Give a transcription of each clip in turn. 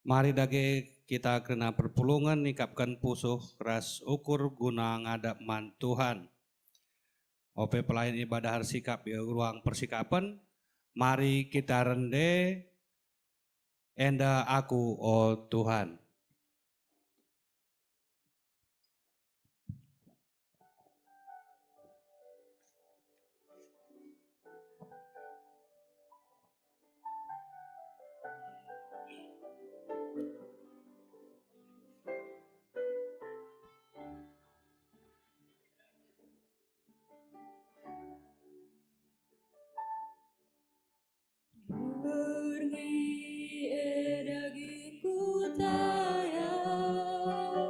Mari dage kita kena perpulungan nikapkan pusuh ras ukur guna ngadap man Tuhan. Ope pelayan ibadah harsikap ya ruang persikapan. Mari kita rende enda aku oh Tuhan. Pergi dagingku tayang,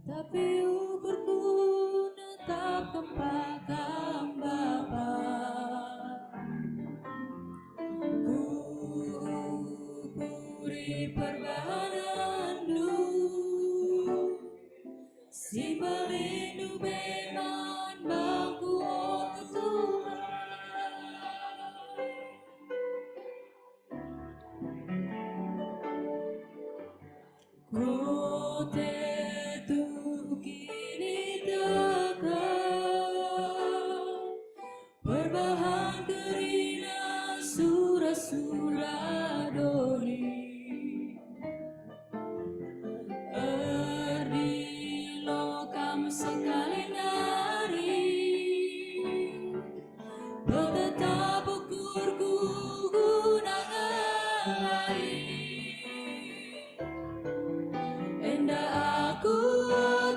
tapi ukurku tetap kepakan Bapa. Ku ukuri perbahananmu, si pelindung beman bangku oh Tuhan. Kote tu kini tegak, berbahan kerina surah-surah doni. Erdi lokam sekali nari, betetap ukurku guna ngalai. Enda aku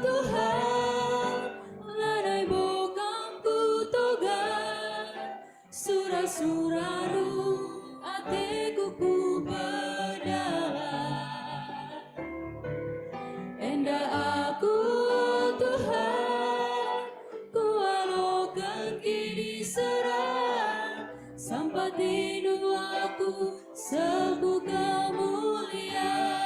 Tuhan, lanai bokamku toga, surah-surahmu atiku ku berdalam. Enda aku Tuhan, ku alokan kini serang, sampai dinu aku sebu kemuliaan.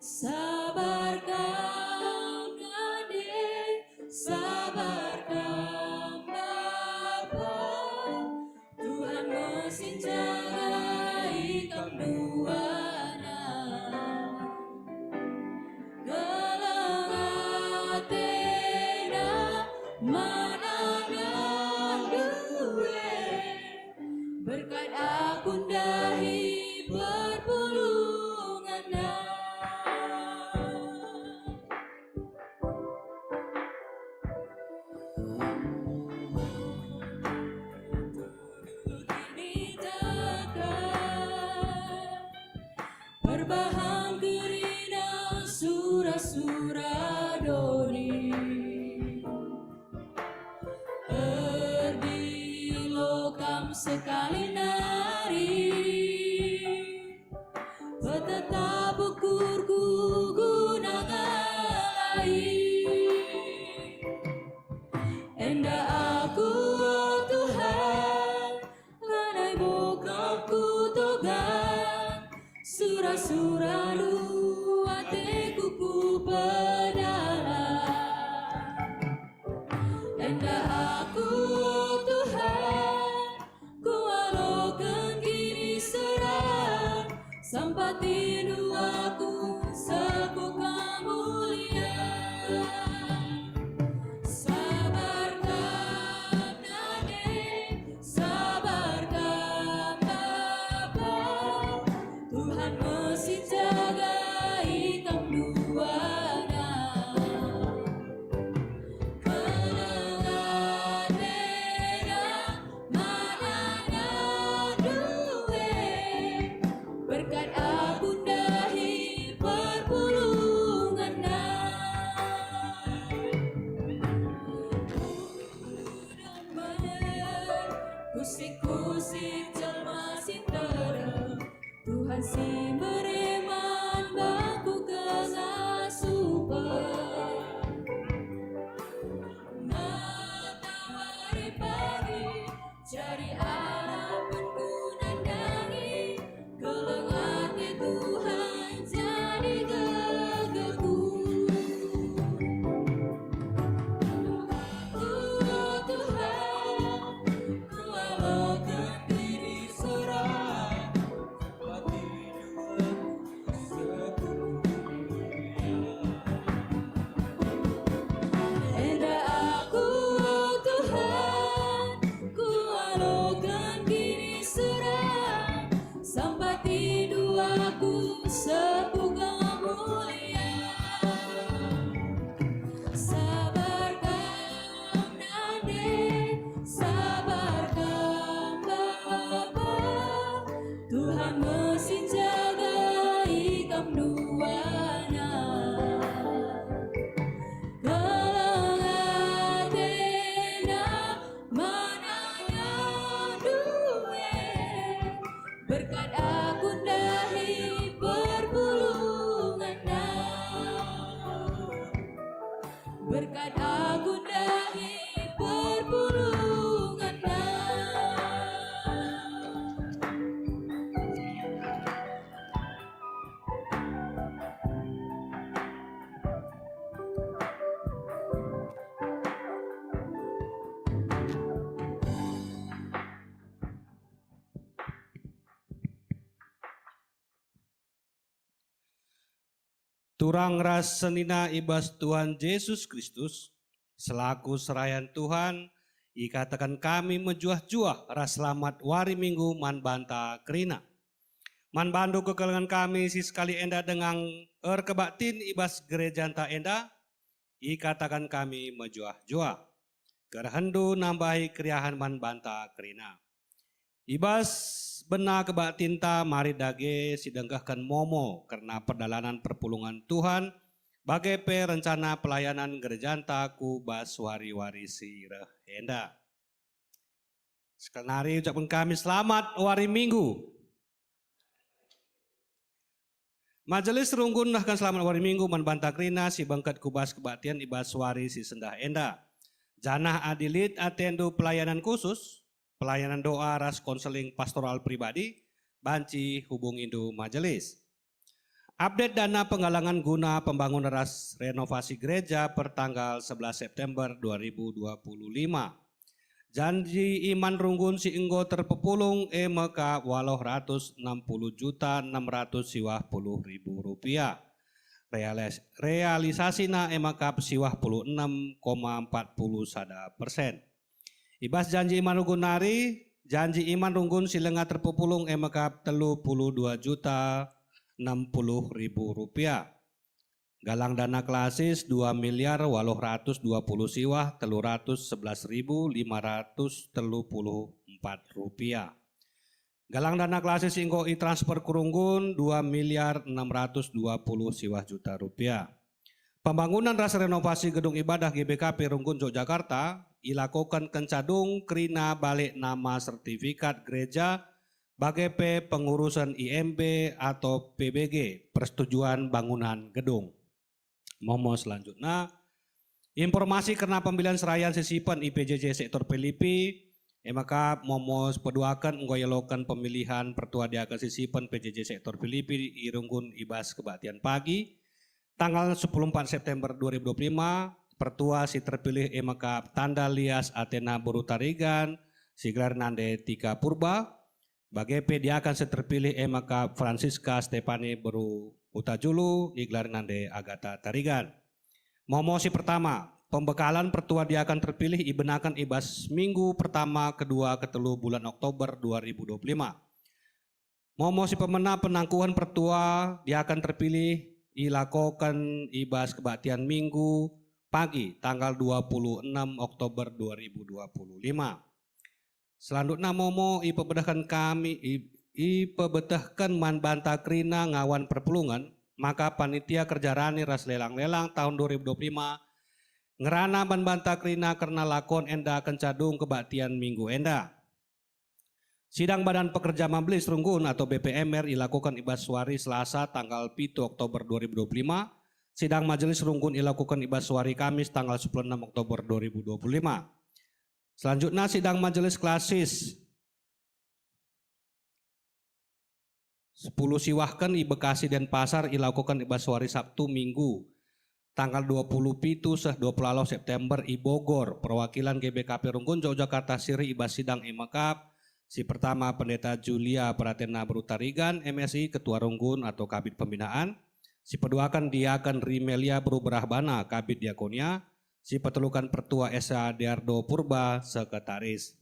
Sabar kau Kade, sabar kau Bapa, Tuhan mesin jaga ikam duana. Gelang atena manangan duwe, berkat aku dahi perpulungan. Berbahan kerina surah-surah doni, erdi lokam sekali nari, betetap ukurku guna ngalai. Enda aku Tuhan, lanai bokamku toga, surah-surahmu atiku ku berdalam. Enda aku Tuhan, ku alo berkat aku dari perpulungannya. Turang ras senina ibas Tuhan Yesus Kristus, selaku serayan Tuhan, ikatakan kami menjuah-juah ras selamat wari minggu man banta kerina. Man bandu kekelengan kami si sekali enda dengan kebaktin ibas gereja enta enda, ikatakan kami menjuah-juah. Kerhendu nambahi kriahan man banta kerina. Ibas benar kebaktin ta mari dage sidenggahkan momo karena perdalanan perpulungan Tuhan bagai rencana pelayanan gerejanta ku bas wari-wari sireh enda. Sekali ucapkan kami selamat wari minggu. Majelis runggun nahkan selamat wari minggu man banta krina si bangkat kubas kebaktian ibas wari si sendah enda. Janah adilit atendu pelayanan khusus, pelayanan doa ras konseling pastoral pribadi, banci hubung indu majelis. Update dana penggalangan guna pembangunan ras renovasi gereja per tanggal 11 September 2025. Janji iman runggun si enggo terpepulung meka walau 160.600.000 rupiah. Realisasina emakap siwah 46,40%. Ibas janji iman runggun nari, janji iman runggun silenga terpepulung emakap 32.060.000 rupiah. Galang dana klasis 2.820 siwah 311.534 rupiah. Galang dana klasis ingko i-transfer kurunggun 2.620 siwah juta rupiah. Pembangunan ras renovasi gedung ibadah GBKP Runggun Yogyakarta ilakukan kencadung krina balik nama sertifikat gereja bagai pengurusan IMB atau PBG persetujuan bangunan gedung. Momo selanjutnya, informasi karena pemilihan serayan sisipan IPJJ sektor Filipi, maka momo peduakan nggoyelokan pemilihan pertua diakan sisipan PJJ sektor Filipi irunggun ibas kebaktian pagi, tanggal 14 September 2025, pertua si terpilih maka tanda lias Athena Berutarigan, siglar nande Tika Purba, bagai dia akan terpilih maka Francisca Stefani Beru Utajulu, iglar nande Agatha Tarigan. Momo si pertama, pembekalan pertua dia akan terpilih ibenakan ibas minggu pertama, kedua, ketelu bulan Oktober 2025. Momo si pemena penangkuhan pertua dia akan terpilih ilakokan ibas kebaktian minggu pagi tanggal 26 Oktober 2025. Selanjutnya momo ipebedahkan kami ipebetahkan man banta krina ngawan perpulungan, maka panitia kerja rani ras lelang-lelang tahun 2025 ngerana man banta krina karena lakon enda kencadung kebaktian minggu enda. Sidang Badan Pekerja Majelis Runggun atau BPMR dilakukan ibas wari Selasa tanggal 7 Oktober 2025. Sidang Majelis Runggun dilakukan ibas wari Kamis tanggal 16 Oktober 2025. Selanjutnya sidang Majelis Klasis 10 siwahkan i Bekasi dan Pasar dilakukan ibas wari Sabtu Minggu tanggal 27 September i Bogor. Perwakilan GBKP Runggun Yogyakarta Siri ibas sidang emakap. Si pertama Pendeta Julia Pratena Berutarigan MSI Ketua Runggun atau Kabid Pembinaan. Si peduakan Diakan Rimelia Berubrahbana Kabid Diakonia. Si petelukan Pertua Esa Diardo Purba Sekretaris.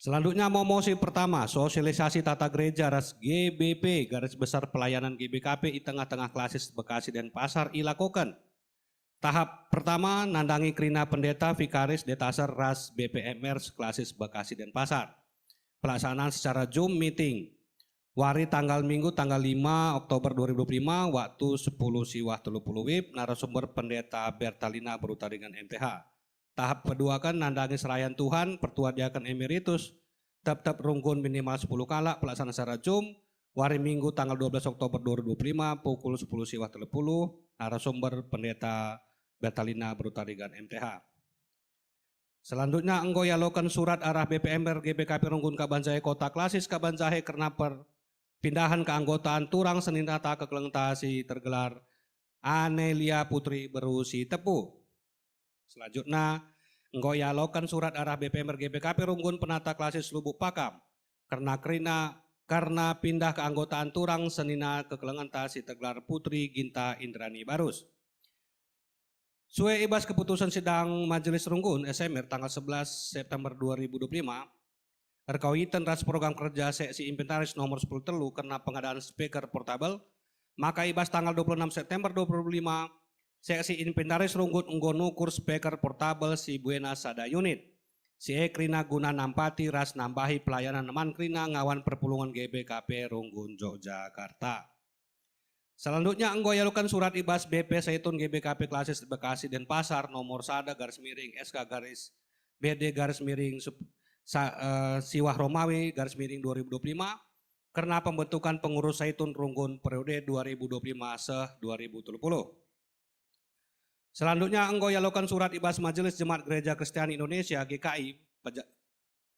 Selanjutnya momosi pertama, sosialisasi tata gereja ras GBP garis besar pelayanan GBKP di tengah-tengah klasis Bekasi dan Pasar dilakukan. Tahap pertama nandangi krina pendeta vikaris detasar ras BPMR klasis Bekasi dan Pasar. Pelaksanaan secara Zoom meeting. Wari tanggal Minggu tanggal 5 Oktober 2025 waktu 10 siwah 30 WIB narasumber pendeta Bertalina Berutaringan MTH. Tahap kedua kan nandangi serayan Tuhan pertua diakan emeritus tetap runggun minimal 10 kala pelaksanaan secara Zoom. Wari Minggu tanggal 12 Oktober 2025 pukul 10 siwah 30 narasumber pendeta Betalina Brutarigan MTH. Selanjutnya enggo yalokan surat arah BPMR GBKP Runggun Kabanjahe Kota Klasis Kabanjahe karena perpindahan keanggotaan Turang Seninata ke Kelengtasi tergelar Anelia Putri Berusi Tepu. Selanjutnya enggo yalokan surat arah BPMR GBKP Runggun Penata Klasis Lubuk Pakam karena pindah keanggotaan Turang Senina ke Kelengtasi tergelar Putri Ginta Indrani Barus. Sue ibas keputusan sidang Majelis Runggun SMR tanggal 11 September 2025 terkaitan ras program kerja seksi inventaris nomor 10 telu karena pengadaan speaker portable, maka ibas tanggal 26 September 2025 seksi inventaris Runggun enggo nukur speaker portable si Buena Sada unit. Si Krina guna nampati ras nambahi pelayanan man Krina ngawan perpulungan GBKP Runggun Yogyakarta. Selanjutnya enggo yalukan surat ibas BP Zaitun GBKP Klasis Bekasi Denpasar nomor sada garis miring SK garis BD garis miring Siwah Romawi garis miring 2025 karena pembentukan pengurus Zaitun Runggun periode 2025-2030. Selanjutnya enggo yalukan surat ibas Majelis Jemaat Gereja Kristiani Indonesia GKI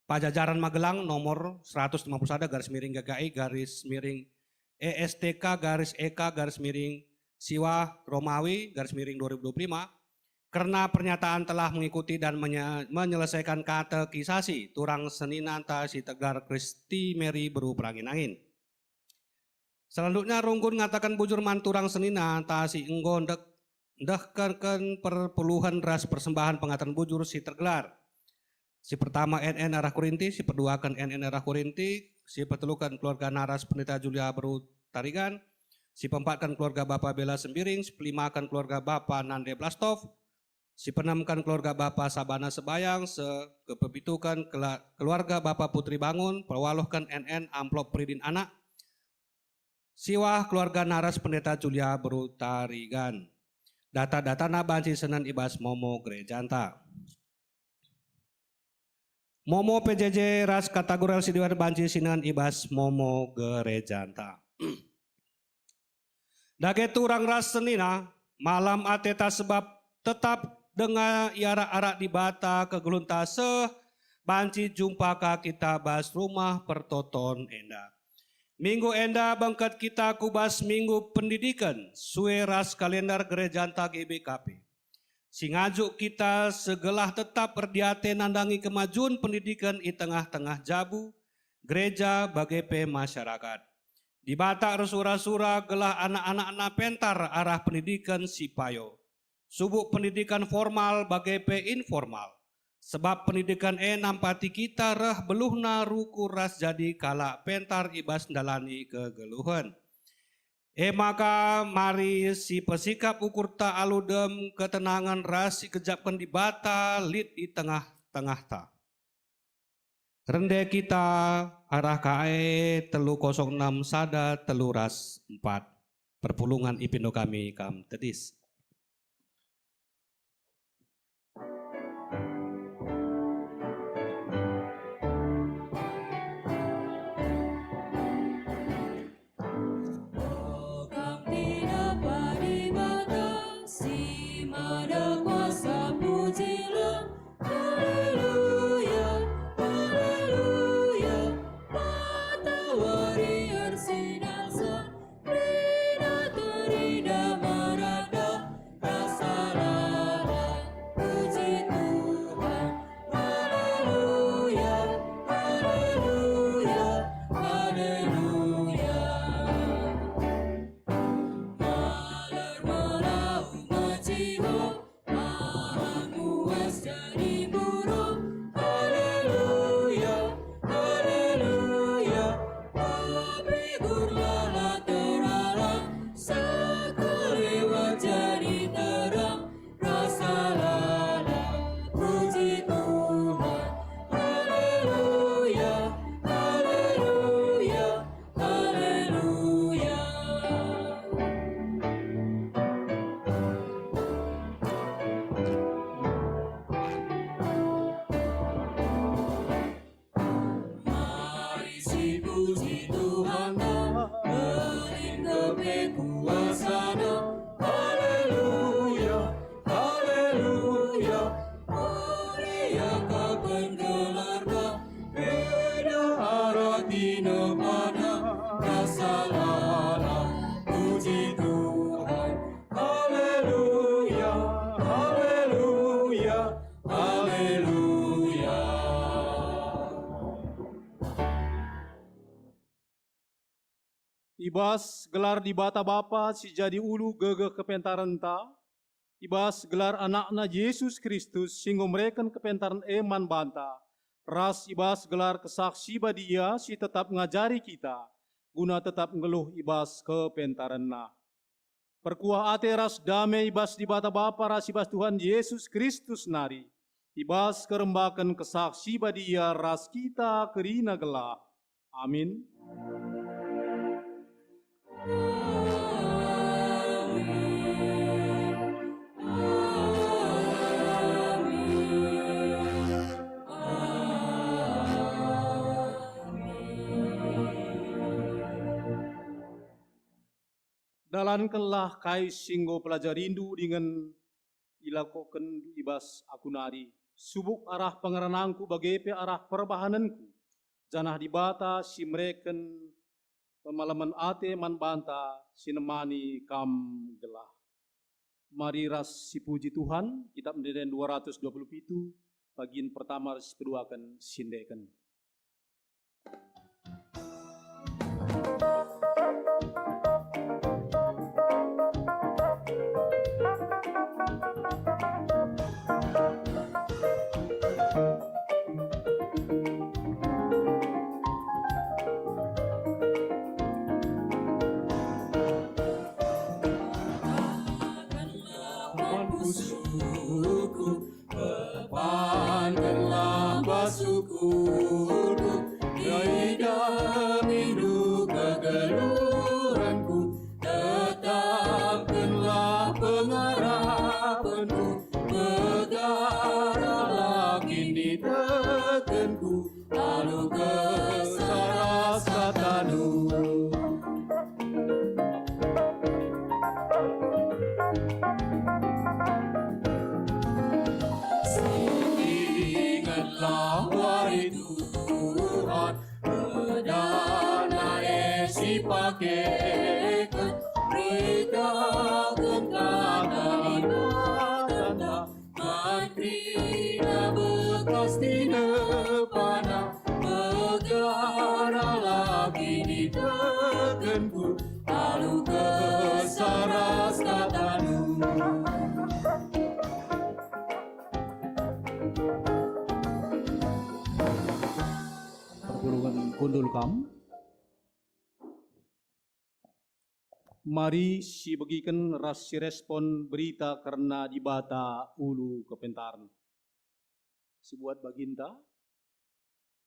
Pajajaran Magelang nomor 151 garis miring GKI garis miring ESTK garis EK garis miring Siwa Romawi garis miring 2025 karena pernyataan telah mengikuti dan menyelesaikan katekisasi Turang Seninanta si Tegar Kristi Mary berupa angin-angin. Selanjutnya Runggun ngatakan bujur manturang Seninanta si enggo ndekkan perpuluhan ras persembahan pengatan bujur si tergelar. Si pertama NN arah Kurinti, si kedua kan NN arah Kurinti, si petelukan keluarga Naras Pendeta Julia Berutarigan, si peempatkan keluarga Bapak Bela Sembiring, si pelimakan keluarga Bapak Nande Blastov, si penamkan keluarga Bapak Sabana Sebayang, sekepebitukan keluarga Bapak Putri Bangun, pewalohkan NN amplop Pridin Anak, siwah keluarga Naras Pendeta Julia Berutarigan. Data-data banci Senen ibas Momo Gerejanta. Momo PJJ ras kategori sidiwan banci sinan ibas Momo Gerejanta. Dage turang ras senina malam ateta sebab tetap dengan iara arak di bata kegelunta banci jumpa ka kita bas rumah pertoton enda. Minggu enda bangkat kita kubas minggu pendidikan sue ras kalender Gerejanta GBKP. Singajuk kita segelah tetap berdiate nandangi kemajuan pendidikan di tengah-tengah jabu, gereja bagai masyarakat. Di batak resura-sura gelah anak-anak pentar arah pendidikan sipayo. Subuk pendidikan formal bagai informal. Sebab pendidikan nampati kita reh beluhna ruku ras jadi kalak pentar ibas dalani kegeluhan. Maka mari si pesikap ukur ta aludem ketenangan ras si kejapkan di bata lit di tengah-tengah ta. Rende kita arah KAE 306 sada teluras 4 perpulungan Ipindo kami kam tedis. Ibas gelar di bata bapa si jadi ulu gegeh kepentaran ta. Ibas gelar anakna Yesus Kristus singgo mereken kepentaran eman banta. Ras ibas gelar kesaksi badia si tetap ngajari kita. Guna tetap ngeluh ibas kepentaranna. Perkuah ate ras damai ibas di bata bapa ras ibas Tuhan Yesus Kristus nari. Ibas kerembakan kesaksi badia ras kita kerina gelap. Amin. Dalankanlah kai singgo pelajar rindu dengan ilakoken ibas aku nari. Subuk arah pengeranangku bagepe arah perbahananku. Janah dibata si mereken pemalaman ate man banta sinemani kam gelah. Mari ras si puji Tuhan, kitab Pendirian 227, bagian pertama ras kedua akan sindekan. Suku, lepaskanlah basuku, tiada minum kegeluranku, tetapkanlah pengharapanku, pegaralah kini tekenku, lalu kesaras katamu. Wahai Tuhan, perdana esi pakaikan, beritakan kata tanda, makrina bekas tinepana, megaralah kini tekenku, lalu kesaras katamu. Kundul kam. Mari si bagikan ras si respon berita karena dibata ulu kepentaran. Si buat baginta.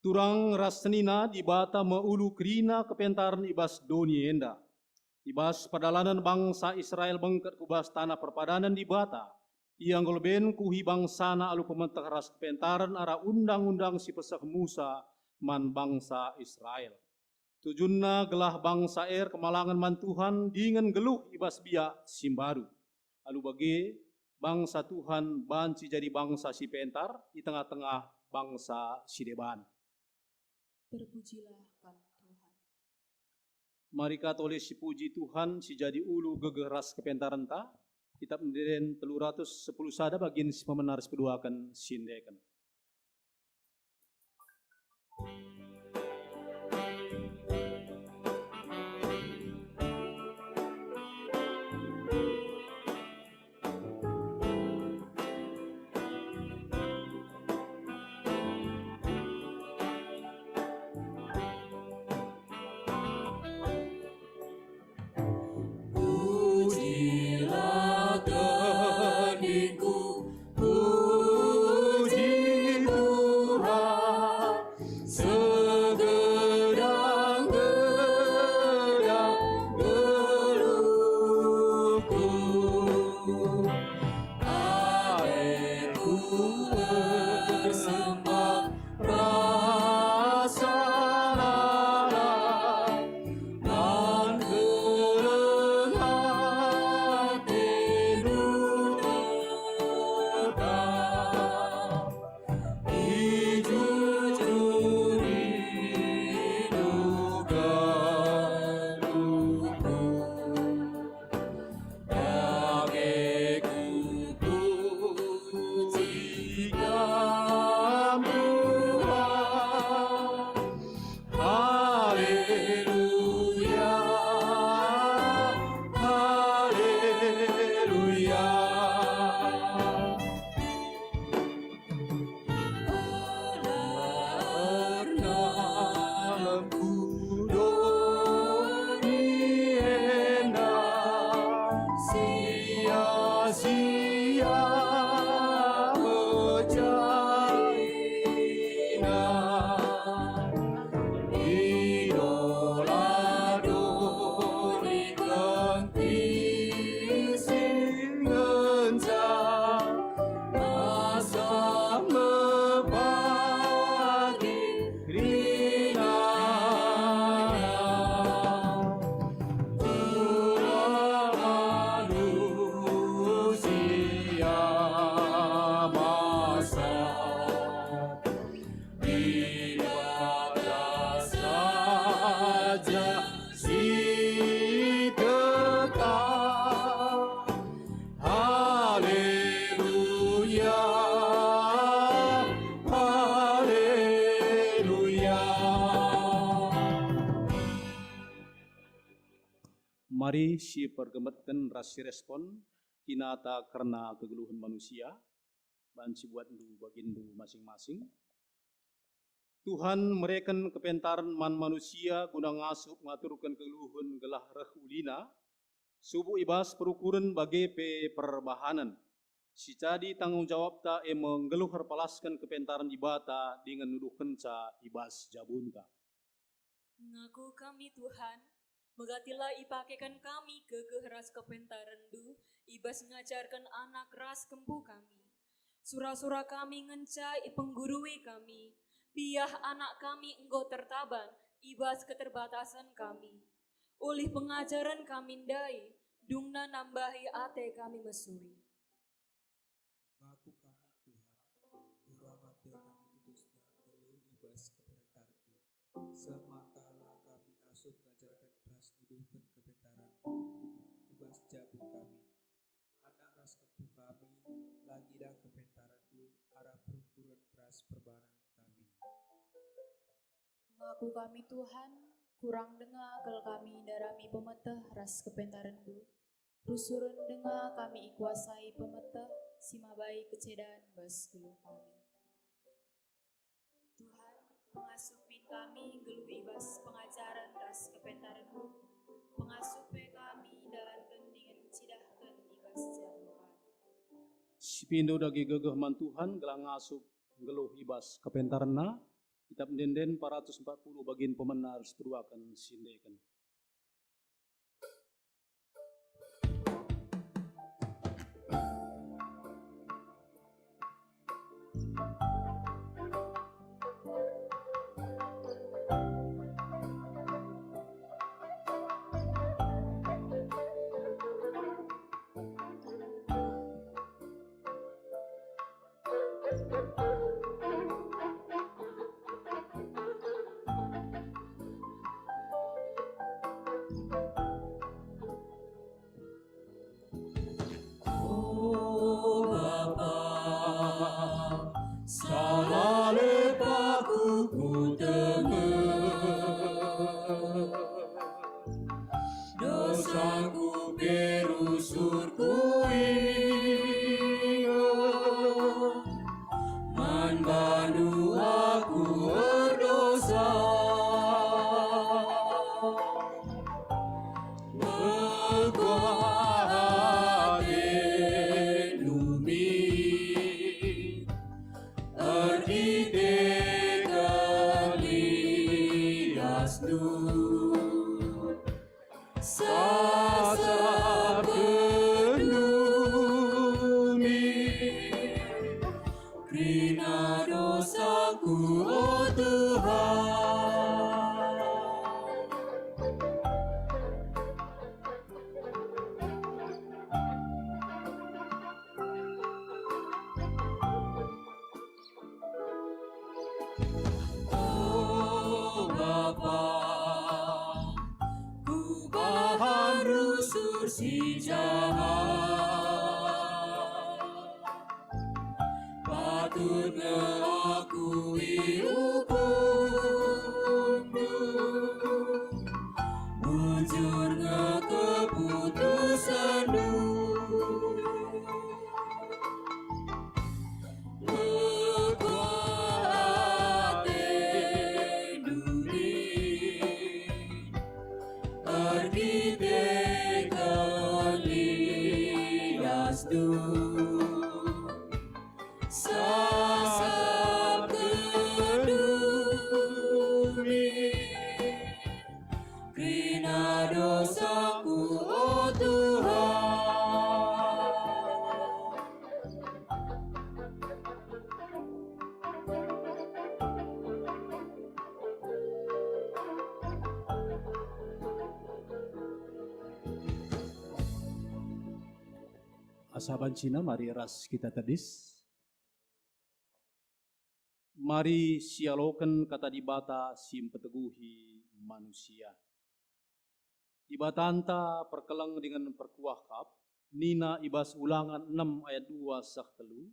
Turang ras senina dibata meulu kerina kepentaran ibas doni enda. Ibas padalanan bangsa Israel bengket kubas tanah perpadanan dibata. Yang golben kuhi bangsana alu pementah ras kepentaran arah undang-undang si pesah Musa man bangsa Israel. Tujunna gelah bangsa kemalangan man Tuhan dengan geluh ibas biak simbaru. Alu bagi bangsa Tuhan banci jadi bangsa si pentar di tengah-tengah bangsa si deban. Terpujilah kan Tuhan. Mari katolik si puji Tuhan si jadi ulu gegeras kepentaran ta. Kitab Pendirian 310 sada bagian si pemenaris kedua akan sindekan. Pujilah keningku, puji Tuhan. Mari si pergemetkan rasi respon kinata karena kegeluhan manusia. Banci buat ndu bagindu masing-masing. Tuhan mereken kepentaran man manusia guna ngasup ngaturkan kegeluhan gelah reh ulina. Subuh ibas perukuran bagi perbahanan. Si jadi tanggung jawab ta menggeluh herpalaskan kepentaran ibata dengan nuduh kenca ibas jabunta. Ngaku kami Tuhan, megatilah ipakekan kami ke ras kepentaran du, ibas ngajarkan anak ras kempu kami. Surah-surah kami ngenca penggurui kami, piah anak kami engkau tertaban, ibas keterbatasan kami. Oleh pengajaran kami ndai, dungna nambahi ate kami mesui. Ngaku kami Tuhan, kuramate kami tutusna geluh ibas kepentardu. Semakala kami asup ngajarkan ras nuduhkan kepentaran, ibas jabu kami. Anak ras kempu kami, lagi dah kepentaran du, arah perukuran ras perbanan kami. Ngaku kami Tuhan, kurang dengar kel kami darami pemeteh ras kepentaran du. Rusurun dengar kami ikuasai pemeteh, simabai kecedan bas geluh kami. Tuhan, pengasupin kami geluh ibas pengajaran ras kepentaran du. Pengasupe kami dalankan dengan cidahkan ibas jabu kami. Si pindo dagi gegeh man Tuhan gelang ngasup geluh ibas kepentaranna. Kitab Denden 440 bagian pemenar seperuakan sindekan. Oh Bapa, salah lepaku ku dengar, dosaku berusurku ingat, man bandu aku berdosa. Sasa pendumi krina dosaku oh Tuhan. Oh Bapa, ku bahan rusur si jahat, patut ngakui hukummu, bujur ngekeputusanmu. Sasa peduli krina dosaku oh Tuhan. Asaban Cina, mari ras kita tedis. Mari sialokan kata dibata sim peteguhi manusia. Dibatanta perkeleng dengan perkuah kap. Nina ibas ulangan 6 ayat 2 sak telu.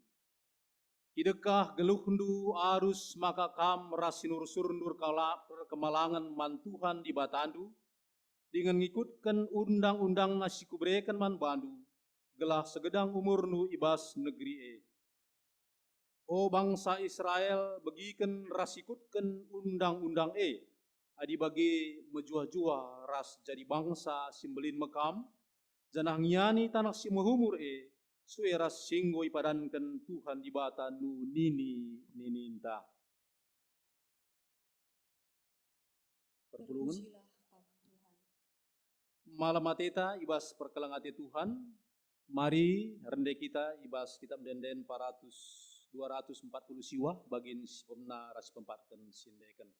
Hidekah geluhndu arus maka kam rasinur surundur kala kemalangan mantuhan dibatandu. dengan ngikutkan undang-undang nasi kubrekan man bandu, gelah segedang umur nu ibas negeri e. O bangsa Israel bagikan rasikutkan undang-undang e, adi bagi menjua-jua ras jadi bangsa simbelin mekam, janah nyani tanah si mahumur e, sue ras singgo ipadankan Tuhan di bata nu nininta. Perpulungan. Terpujilah kamu Tuhan. Malam mateta ibas perkelangate Tuhan, mari rende kita ibas kitab denden 240 siwa bagin si pemna ras pempatkan sindekan.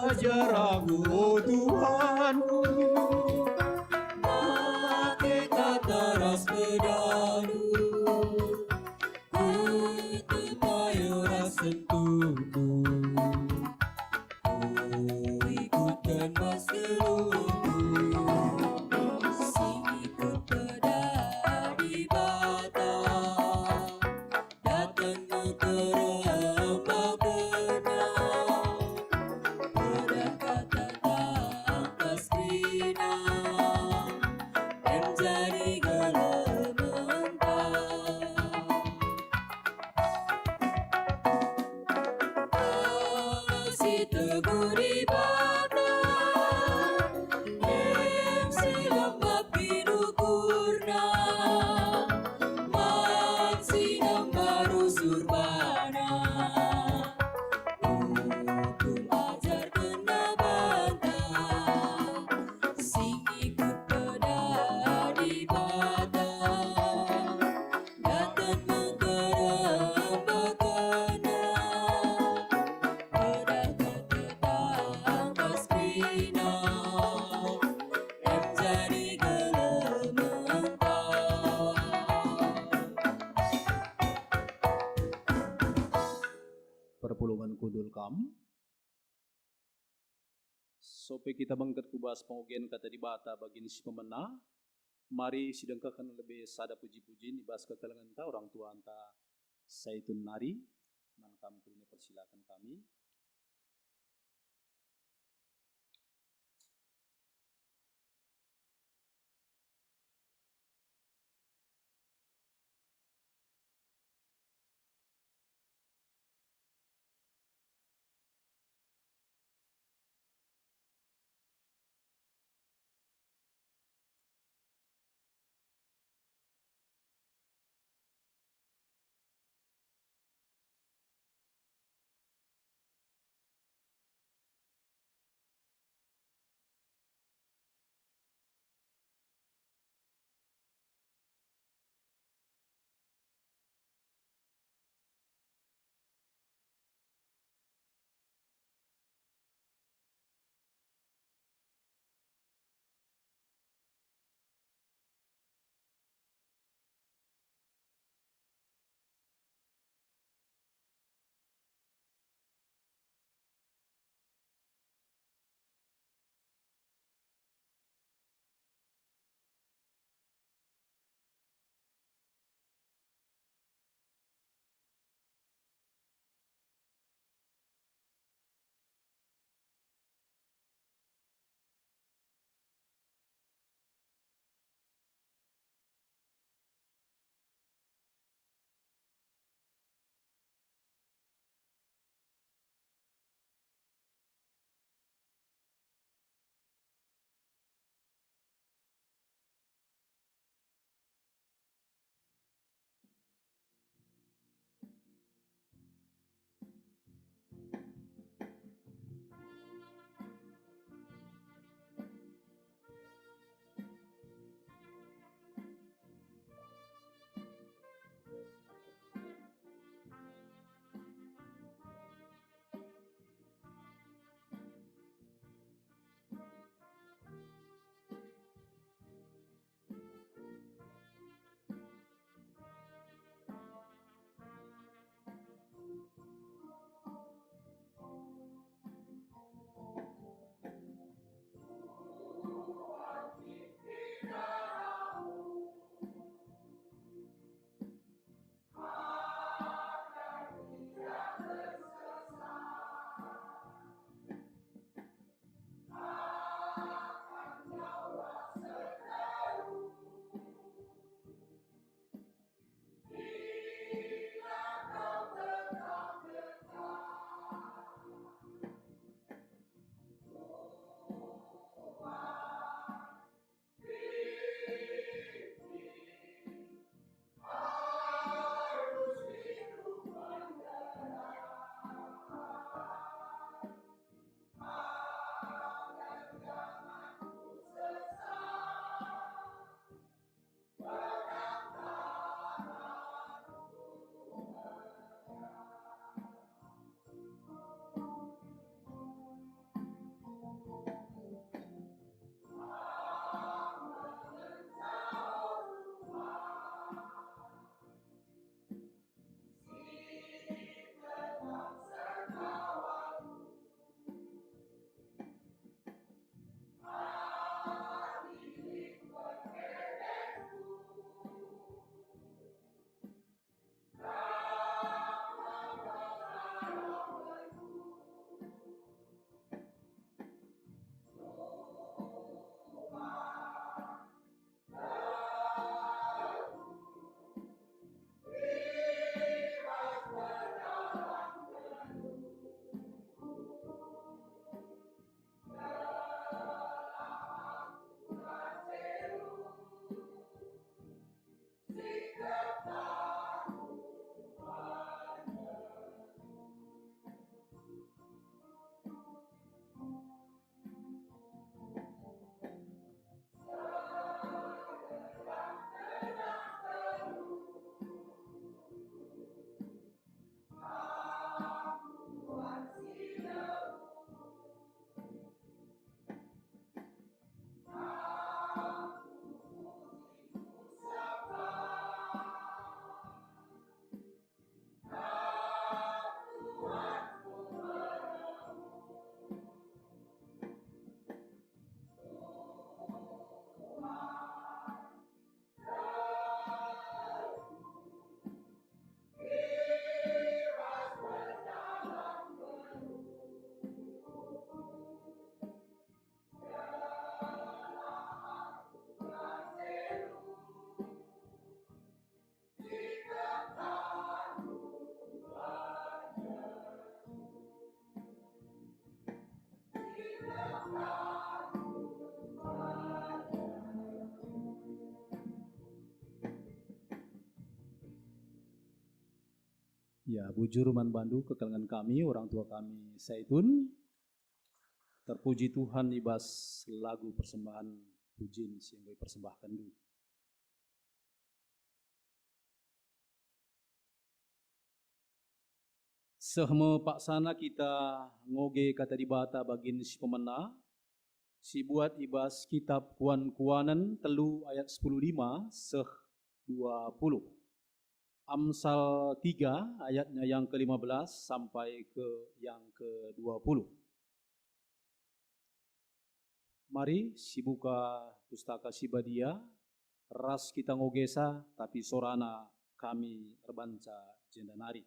Ajar aku, oh Tuhanku, pakai kata ras pedanu, ku tepayo ras sentuhmu, ku ikutkan mas geluhmu, Sing ikut pada di bata, datang mengerembak benang, pada kata tangkas krina, menjadi elemental. si teguh di bata, Em silambap pinukurna, man sinang baru surbana, hukum ajar kena bantah. Sing ikut pada di bata, datang mengerembak kena, pada kata tangkas krina, em jadi gelemental. perpulungan kudul kam. Sope kita bangkat kubas pengugian kata di bata bagin si pemena, mari sidengkakan lebih sada puji-puji ibas kekalangan ta orang tua anta Saitun Nari, man kam kini persilakan kami. Ya, bujur man bandu kekelengan kami, orang tua kami Saitun. Terpuji Tuhan ibas lagu persembahan pujin sing persembahkan dulu. Sehme paksana kita ngoge kata dibata bagin si pemena, si buat ibas kitab Kuan-Kuanan telu ayat 15 seh 20. Amsal 3 ayatnya yang ke-15 sampai ke yang ke-20. Mari si buka pustaka si Badia, ras kita ngogesa tapi sorana kami terbanca jendanari.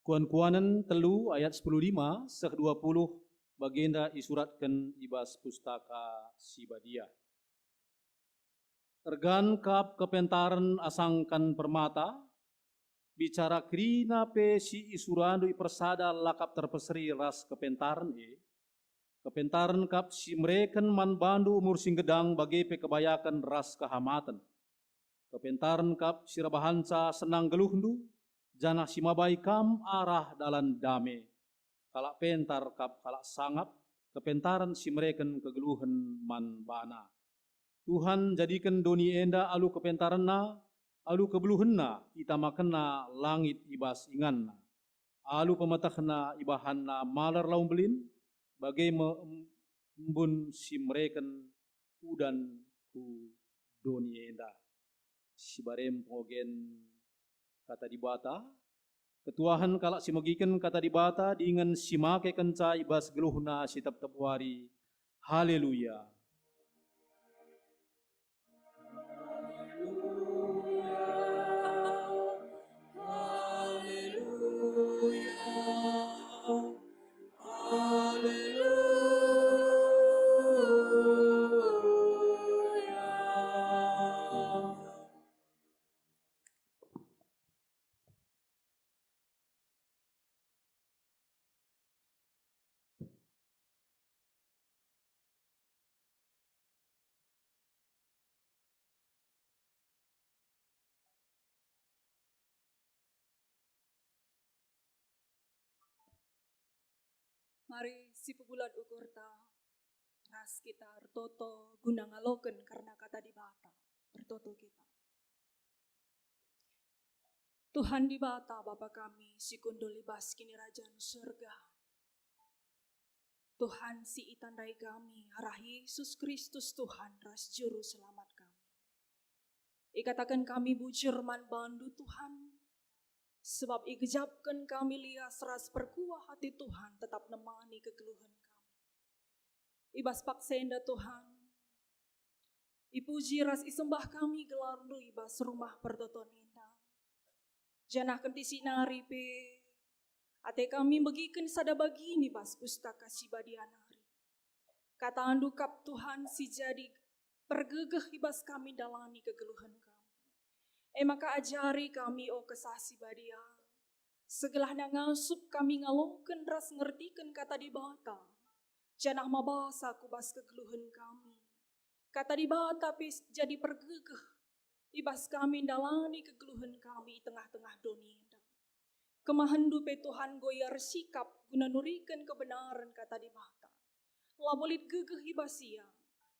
Kuan-Kuanan telu ayat 15 seh 20 bagenda isuratkan ibas pustaka si Badia. Ergan kap kepentaran asangkan permata, bicara krina pe si isurandu persada lakap terpeseri ras kepentaran kepentaran kap si mereken man bandu umur singgedang bagi pe kebayakan ras kehamatan. Kepentaran kap si rabahansa senang geluhndu, jana si mabai kam arah dalan dame. Kalak pentar kap kalak sangap, kepentaran si mereken kegeluhan man bana. Tuhan jadikan doni enda alu kepentaranna, alu kebeluhenna, itamakena langit ibas inganna. Alu pematahna ibahanna malar laung belin, bagai embun si mereken udan ku doni enda. Si barem pengogen kata dibata, ketuahan kalak si magiken kata dibata, dengan si make kenca ibas geluhna si tep-tep wari. Haleluya. Mari si pebulat ukur ta, ras kita ertoto guna ngaloken karena kata dibata, ertoto kita. Tuhan dibata Bapa kami, si kundul libas kini Raja surga. Tuhan si itandai kami, arah Yesus Kristus Tuhan, ras juru selamat kami. Ikatakan kami bujur man bandu Tuhan, sebab igejapkan kami lias ras perkuah hati Tuhan tetap nemani kegeluhan kami. Ibas paksenda Tuhan, ipuji ras isembah kami gelardu ibas rumah pertoton indah. Janah kentisi nari pe, ate kami bagikan sada bagini bas pustaka si badianari. Kata andu kap Tuhan si jadi pergegeh ibas kami dalani kegeluhan kami. Maka ajari kami o kesasi badia. Segelah ngasup kami ngalungken ras ngertikan kata dibata. Janah mabasa kubas kegeluhan kami. Kata dibata pis jadi pergegeh. Ibas kami dalani kegeluhan kami tengah-tengah dunia. Kemahandu pe Tuhan goyar sikap guna nurikan kebenaran kata dibata. Labolit gegeh ibasia.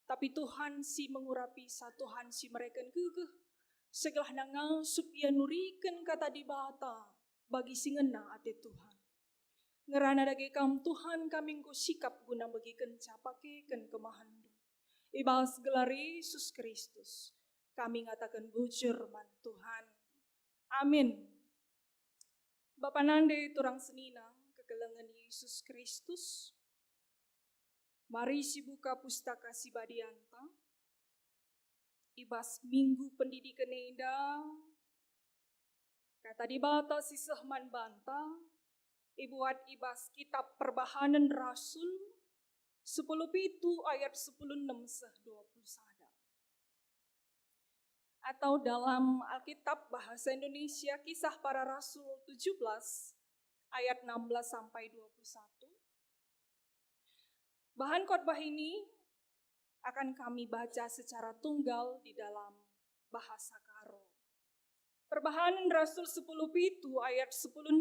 Tapi Tuhan si mengurapi sa Tuhan si mereka gegeh. Segelah ngasup ia nurikan kata dibata bagi singena ate Tuhan. Ngerana dage kam Tuhan kami ngko sikap guna bagikan capakekan kemahandu. Ibas gelar Yesus Kristus. Kami ngatakan bujur man Tuhan. Amin. Bapa nande turang senina kekelengan Yesus Kristus. Mari si buka pustaka si badianta. Ibas minggu pendidikan eda. Kata dibata si sehman banta. Ibuat ibas kitab perbahanan Rasul 10 pitu ayat 10 6 seh 21. Atau dalam Alkitab bahasa Indonesia Kisah Para Rasul 17 ayat 16 sampai 21. Bahan khotbah ini akan kami baca secara tunggal di dalam bahasa Karo. Perbahanan Rasul 10 pitu ayat 10:6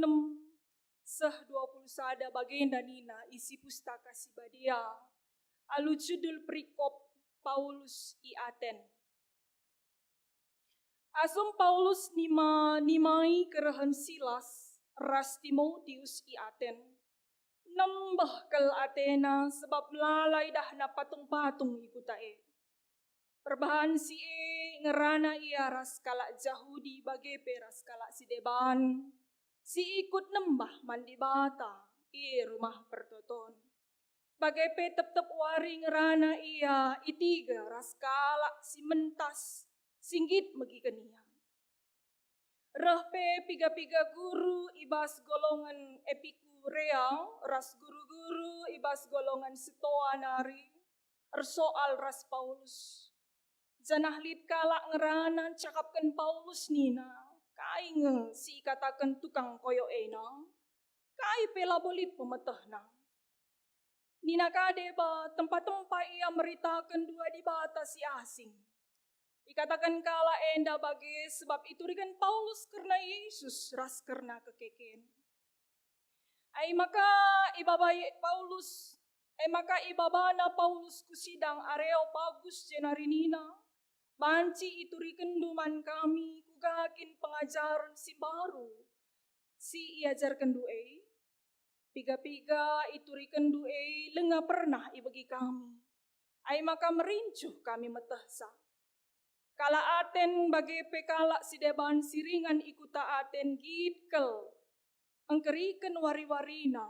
seh 20 sada bagenda nina isi pustaka si badia. Alu judul perikop Paulus i Aten. Asum Paulus nimai kerahan Silas ras Timotius i Aten. Nambah kel Athena sebab lalai dah na patung-patung ikutae. Perbahan si ngerana ia ras kalak Jahudi bagepe ras kalak si Deban. Si ikut nembah mandi bata i rumah pertoton. Bagepe tetep wari ngerana ia itiga ras kalak si mentas singgit megi kenia. Rahpe piga-piga guru ibas golongan Epikurea ras guru-guru ibas golongan Stoa nari ersoal ras Paulus. Janah lid kalak ngerana cakapkan Paulus nina, kai nge si katakan tukang koyo ena, kai pela bolit pemetahna. Nina kade ba tempat-tempat ia meritakan dua di bata si asing. Ikatakan kala enda bagi sebab itu rikan Paulus karena Yesus ras karena kekeken. Maka ibabana Paulus kusidang Areopagus jenarinina. Banci itu rikenduman kami kugakin pengajaran si baru. Si iajarkan duei. Piga-piga itu rikenduei lenga pernah ibagi kami. Maka merincuh kami metahsa. Kala Aten bagi pekala si Deban siringan ikuta Aten gitkel. Engkeriken wari-warina.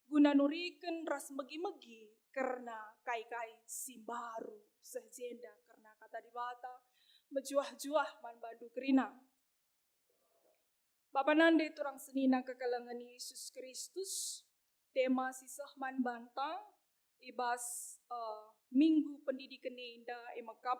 Guna nuriken ras megi-megi karena kai-kai si baru. Sejenda karena kata di bata mejuah-juah man badu kerina. Bapa nande turang senina kekalangan Yesus Kristus tema sisah man banta ibas minggu pendidikan inda emakap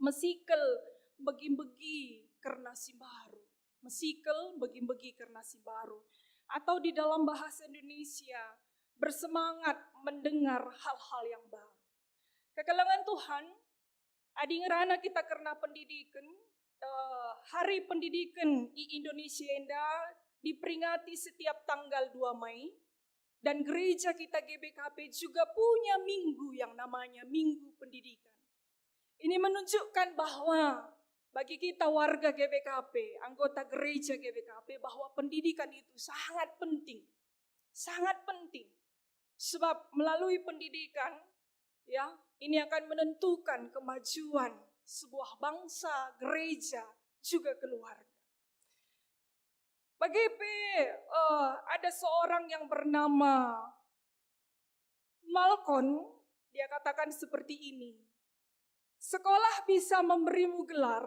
mesikel begi-begi karena si baru. Mesikel begi-begi karena si baru. Atau di dalam bahasa Indonesia bersemangat mendengar hal-hal yang baru. Kekalangan Tuhan, adi ngerana kita karena pendidikan, hari pendidikan di Indonesia enda diperingati setiap tanggal 2 Mei, dan gereja kita GBKP juga punya minggu yang namanya Minggu Pendidikan. Ini menunjukkan bahwa bagi kita warga GBKP, anggota gereja GBKP, bahwa pendidikan itu sangat penting. Sangat penting. Sebab melalui pendidikan, ya, ini akan menentukan kemajuan sebuah bangsa, gereja, juga keluarga. Ada seorang yang bernama Malcolm, dia katakan seperti ini. Sekolah bisa memberimu gelar,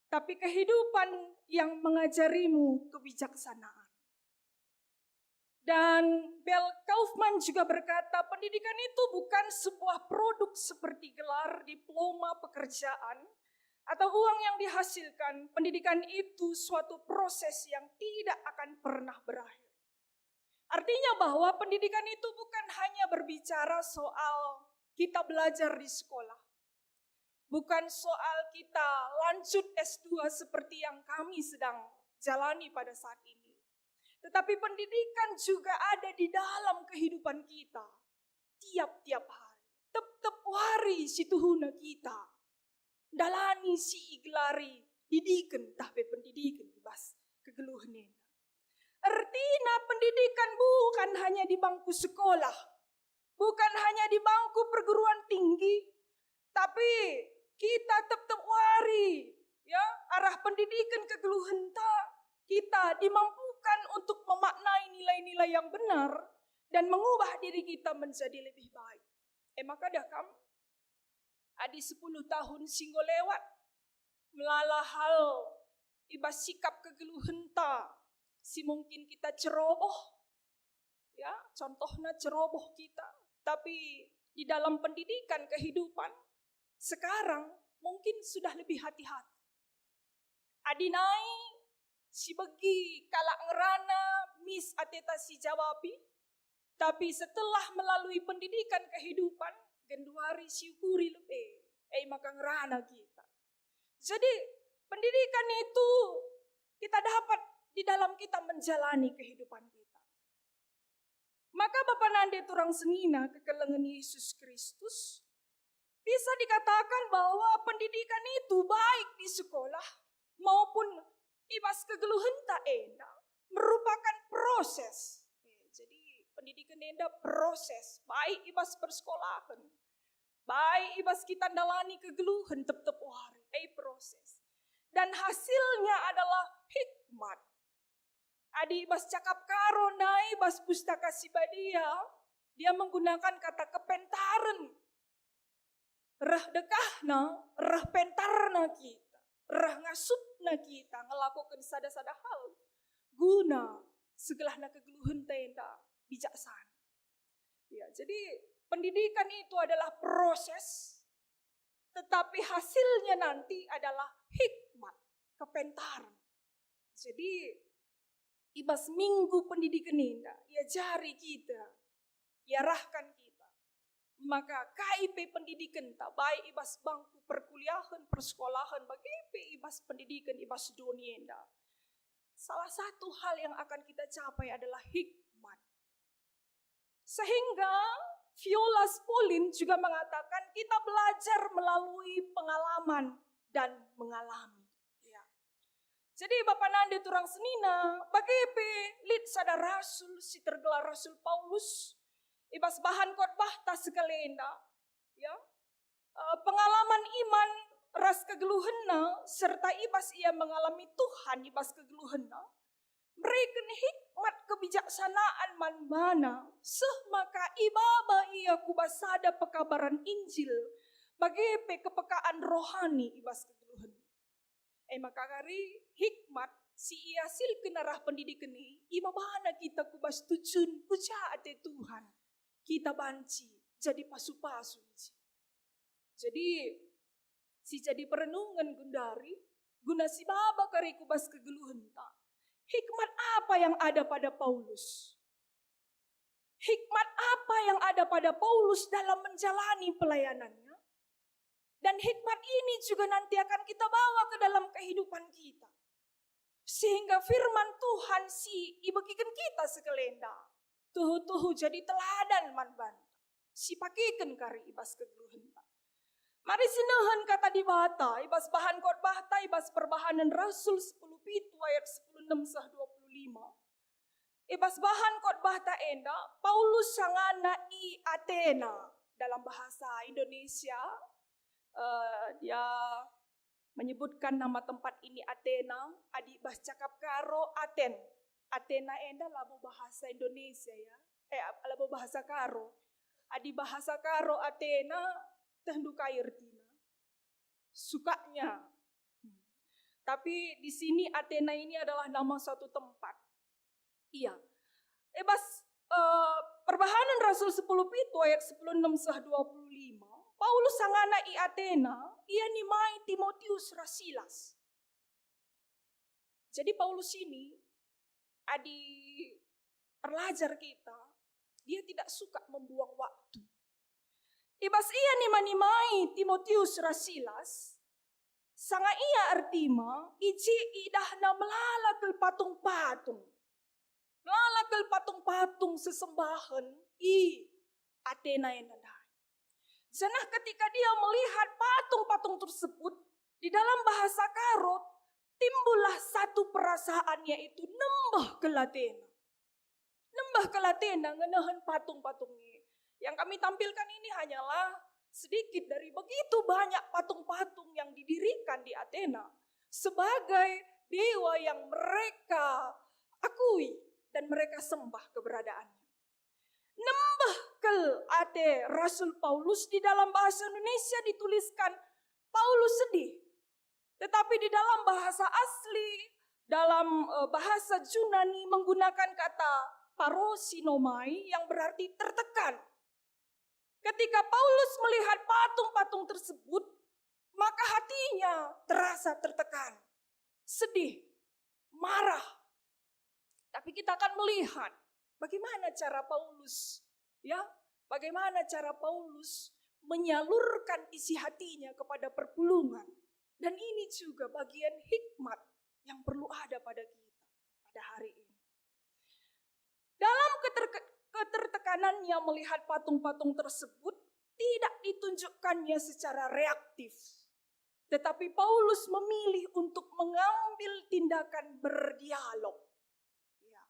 tapi kehidupan yang mengajarimu kebijaksanaan. Dan Bell Kaufman juga berkata, pendidikan itu bukan sebuah produk seperti gelar, diploma, pekerjaan, atau uang yang dihasilkan. Pendidikan itu suatu proses yang tidak akan pernah berakhir. Artinya bahwa pendidikan itu bukan hanya berbicara soal kita belajar di sekolah. Bukan soal kita lanjut S2 seperti yang kami sedang jalani pada saat ini. Tetapi pendidikan juga ada di dalam kehidupan kita. Tiap-tiap hari. Tep-tep wari situhuna kita. Dalani si iglari. Didikan tahpe pendidikan ibas kegeluhnena. Artinya pendidikan bukan hanya di bangku sekolah. Bukan hanya di bangku perguruan tinggi. Tapi kita tep-tep wari. Ya, arah pendidikan kegeluhenta. Kita dimampukan untuk memaknai nilai-nilai yang benar dan mengubah diri kita menjadi lebih baik. Maka dah kam, adi 10 tahun singgo lewat, melala hal ibas sikap kegeluhenta, si mungkin kita ceroboh, ya contohnya ceroboh kita, tapi di dalam pendidikan kehidupan, sekarang mungkin sudah lebih hati-hati. Adinai, si begi kalak ngerana mis ateta si jawabi, tapi setelah melalui pendidikan kehidupan, genduari syukuri lebih, maka ngerana kita. Jadi Pendidikan itu kita dapat di dalam kita menjalani kehidupan kita. Maka Bapak Nande turang senina kekelengan Yesus Kristus, bisa dikatakan bahwa pendidikan itu baik di sekolah maupun ibas kegeluhan tak enda merupakan proses. Jadi pendidikan enda proses, baik ibas persekolahan, baik ibas kita dalani kegeluhan tetap hari, proses. Dan hasilnya adalah hikmat. Adi ibas cakap karo nai ibas pustaka sibadia, dia menggunakan kata kepentaran. Rah dekahna, rah pentarna kita, rah ngasupna kita ngelakukan sada-sada hal guna segelahna kegeluhan tenda bijaksana. Ya, jadi pendidikan itu adalah proses, tetapi hasilnya nanti adalah hikmat, kepentaran. Jadi ibas minggu pendidikan ini, ya jari kita, ya rahkan kita. Maka KIP pendidikan tak baik ibas bangku perkuliahan, persekolahan, bagi ibas pendidikan, ibas dunia. Salah satu hal yang akan kita capai adalah hikmat. Sehingga Viola Spolin juga mengatakan kita belajar melalui pengalaman dan mengalami. Ya. Jadi Bapak Nande turang senina, bagi lid sada rasul, si tergelar Rasul Paulus, ibas bahan khotbah tak sekalenda, ya, pengalaman iman ras kegeluhenna serta ibas ia mengalami Tuhan ibas kegeluhenna, mereka hikmat kebijaksanaan man mana maka ibaba ia kubasada pekabaran Injil bagi kepekaan rohani ibas kegeluhenna. Maka kari hikmat si ia sil kenarah pendidikan ini ibabana kita kubas tucun kucaate Tuhan. Kita banci jadi pasu-pasu. Jadi si jadi perenungan gundari guna si baba kari kubas kegeluhan tak. Hikmat apa yang ada pada Paulus? Hikmat apa yang ada pada Paulus dalam menjalani pelayanannya? Dan hikmat ini juga nanti akan kita bawa ke dalam kehidupan kita. Sehingga firman Tuhan si ibagikan kita sekelenda. Tuhu-tuhu jadi teladan man banta. Si pakikan kari ibas kegeluhan tak. Mari sinuhan kata di bata, ibas bahan khotbah ta, ibas perbahanan Rasul 10 pitu ayat 16 sah 25. Ibas bahan khotbah ta enda, Paulus sangana i Athena dalam bahasa Indonesia. Dia menyebutkan nama tempat ini Athena, adi bas cakap karo Aten. Athena enda labu bahasa Indonesia ya. Labu bahasa karo. Adi bahasa karo Athena tendu kairtina. Sukanya. Tapi di sini Athena ini adalah nama suatu tempat. Iya. Perbahanan Rasul 10 pitu ayat 16 sah 25. Paulus sangana i Athena, ia nimai Timotius Rasilas. Jadi Paulus ini adi pelajar kita, dia tidak suka membuang waktu. Ibas ia nimai Timotius Rasilas, sanga ia artima, iji idahna melalakal patung-patung. Melalakal patung-patung sesembahan i Athena yang ada. Janah ketika dia melihat patung-patung tersebut, di dalam bahasa Karot, timbullah satu perasaan yaitu nembah ke Latena. Nembah ke Latena ngenahan patung-patungnya. Yang kami tampilkan ini hanyalah sedikit dari begitu banyak patung-patung yang didirikan di Athena sebagai dewa yang mereka akui dan mereka sembah keberadaannya. Nembah ke ate Rasul Paulus di dalam bahasa Indonesia dituliskan Paulus sedih. Tetapi di dalam bahasa asli, dalam bahasa Yunani menggunakan kata parosinomai yang berarti tertekan. Ketika Paulus melihat patung-patung tersebut, maka hatinya terasa tertekan, sedih, marah. Tapi kita akan melihat bagaimana cara Paulus, ya, bagaimana cara Paulus menyalurkan isi hatinya kepada perpulungan Dan ini juga bagian hikmat yang perlu ada pada kita pada hari ini. Dalam ketertekanannya melihat patung-patung tersebut, tidak ditunjukkannya secara reaktif. Tetapi Paulus memilih untuk mengambil tindakan berdialog. Ya.